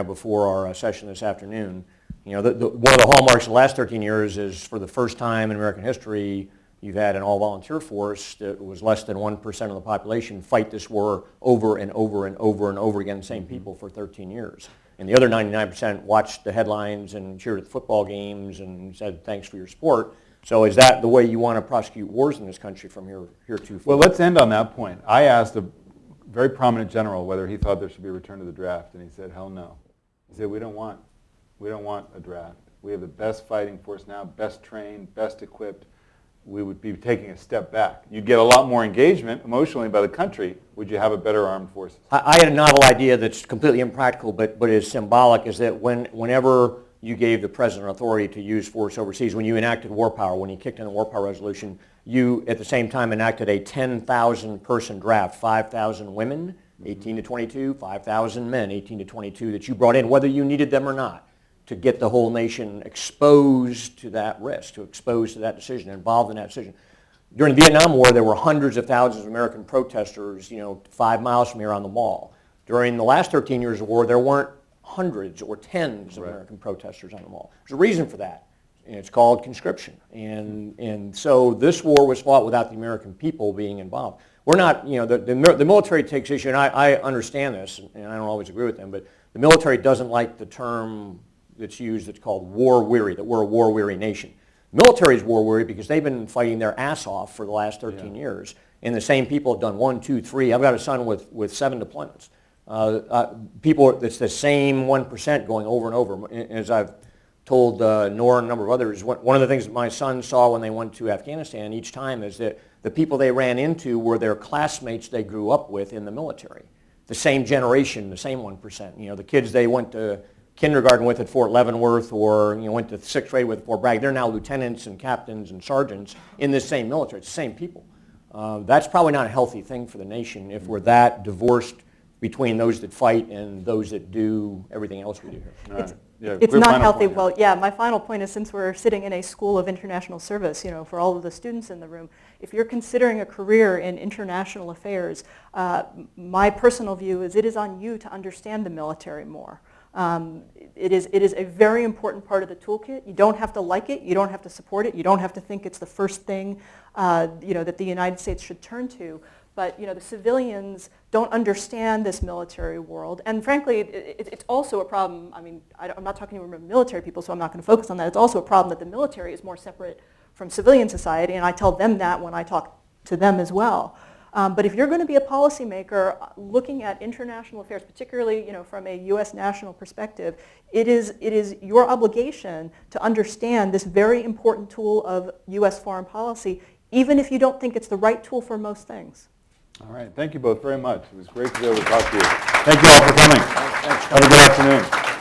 before our session this afternoon. One of the hallmarks of the last 13 years is, for the first time in American history, you've had an all-volunteer force that was less than 1% of the population fight this war over and over and over and over again, the same people for 13 years. and the other 99% watched the headlines and cheered at the football games and said thanks for your support. So is that the way you want to prosecute wars in this country from here to Well, let's end on that point. I asked a very prominent general whether he thought there should be a return to the draft, and he said, hell no. He said, we don't want a draft. We have the best fighting force now, best trained, best equipped. We would be taking a step back. You'd get a lot more engagement emotionally by the country. Would you have a better armed forces? I had a novel idea that's completely impractical, but is symbolic, is that whenever you gave the president authority to use force overseas, when you enacted war power, when you kicked in the war power resolution, you at the same time enacted a 10,000 person draft, 5,000 women, 18 to 22, 5,000 men, 18 to 22, that you brought in, whether you needed them or not, to get the whole nation exposed to that risk, to exposed to that decision, involved in that decision. During the Vietnam War, there were hundreds of thousands of American protesters, 5 miles from here on the Mall. During the last 13 years of war, there weren't hundreds or tens of American protesters on the Mall. There's a reason for that, and it's called conscription. And so this war was fought without the American people being involved. We're not, the military takes issue, and I understand this, and I don't always agree with them, but the military doesn't like the term that's used that's called war-weary, that we're a war-weary nation. The military is war-weary because they've been fighting their ass off for the last 13 years, and the same people have done 1, 2, 3. I've got a son with 7 deployments. People, it's the same 1% going over and over. As I've told Nora and a number of others, one of the things that my son saw when they went to Afghanistan each time is that the people they ran into were their classmates they grew up with in the military. The same generation, the same 1%. The kids they went to kindergarten with at Fort Leavenworth or went to 6th grade with at Fort Bragg, they're now lieutenants and captains and sergeants in this same military. It's the same people. That's probably not a healthy thing for the nation if we're that divorced between those that fight and those that do everything else we do here. It's not healthy. Well, yeah, my final point is, since we're sitting in a school of international service, for all of the students in the room, if you're considering a career in international affairs, my personal view is it is on you to understand the military more. It is a very important part of the toolkit. You don't have to like it. You don't have to support it. You don't have to think it's the first thing that the United States should turn to. But the civilians don't understand this military world, and frankly, it's also a problem. I mean, I'm not talking to military people, so I'm not going to focus on that. It's also a problem that the military is more separate from civilian society, and I tell them that when I talk to them as well. But if you're going to be a policymaker looking at international affairs, particularly from a U.S. national perspective, it is your obligation to understand this very important tool of U.S. foreign policy, even if you don't think it's the right tool for most things. All right. Thank you both very much. It was great to be able to talk to you. Thank you all for coming. Have a good afternoon.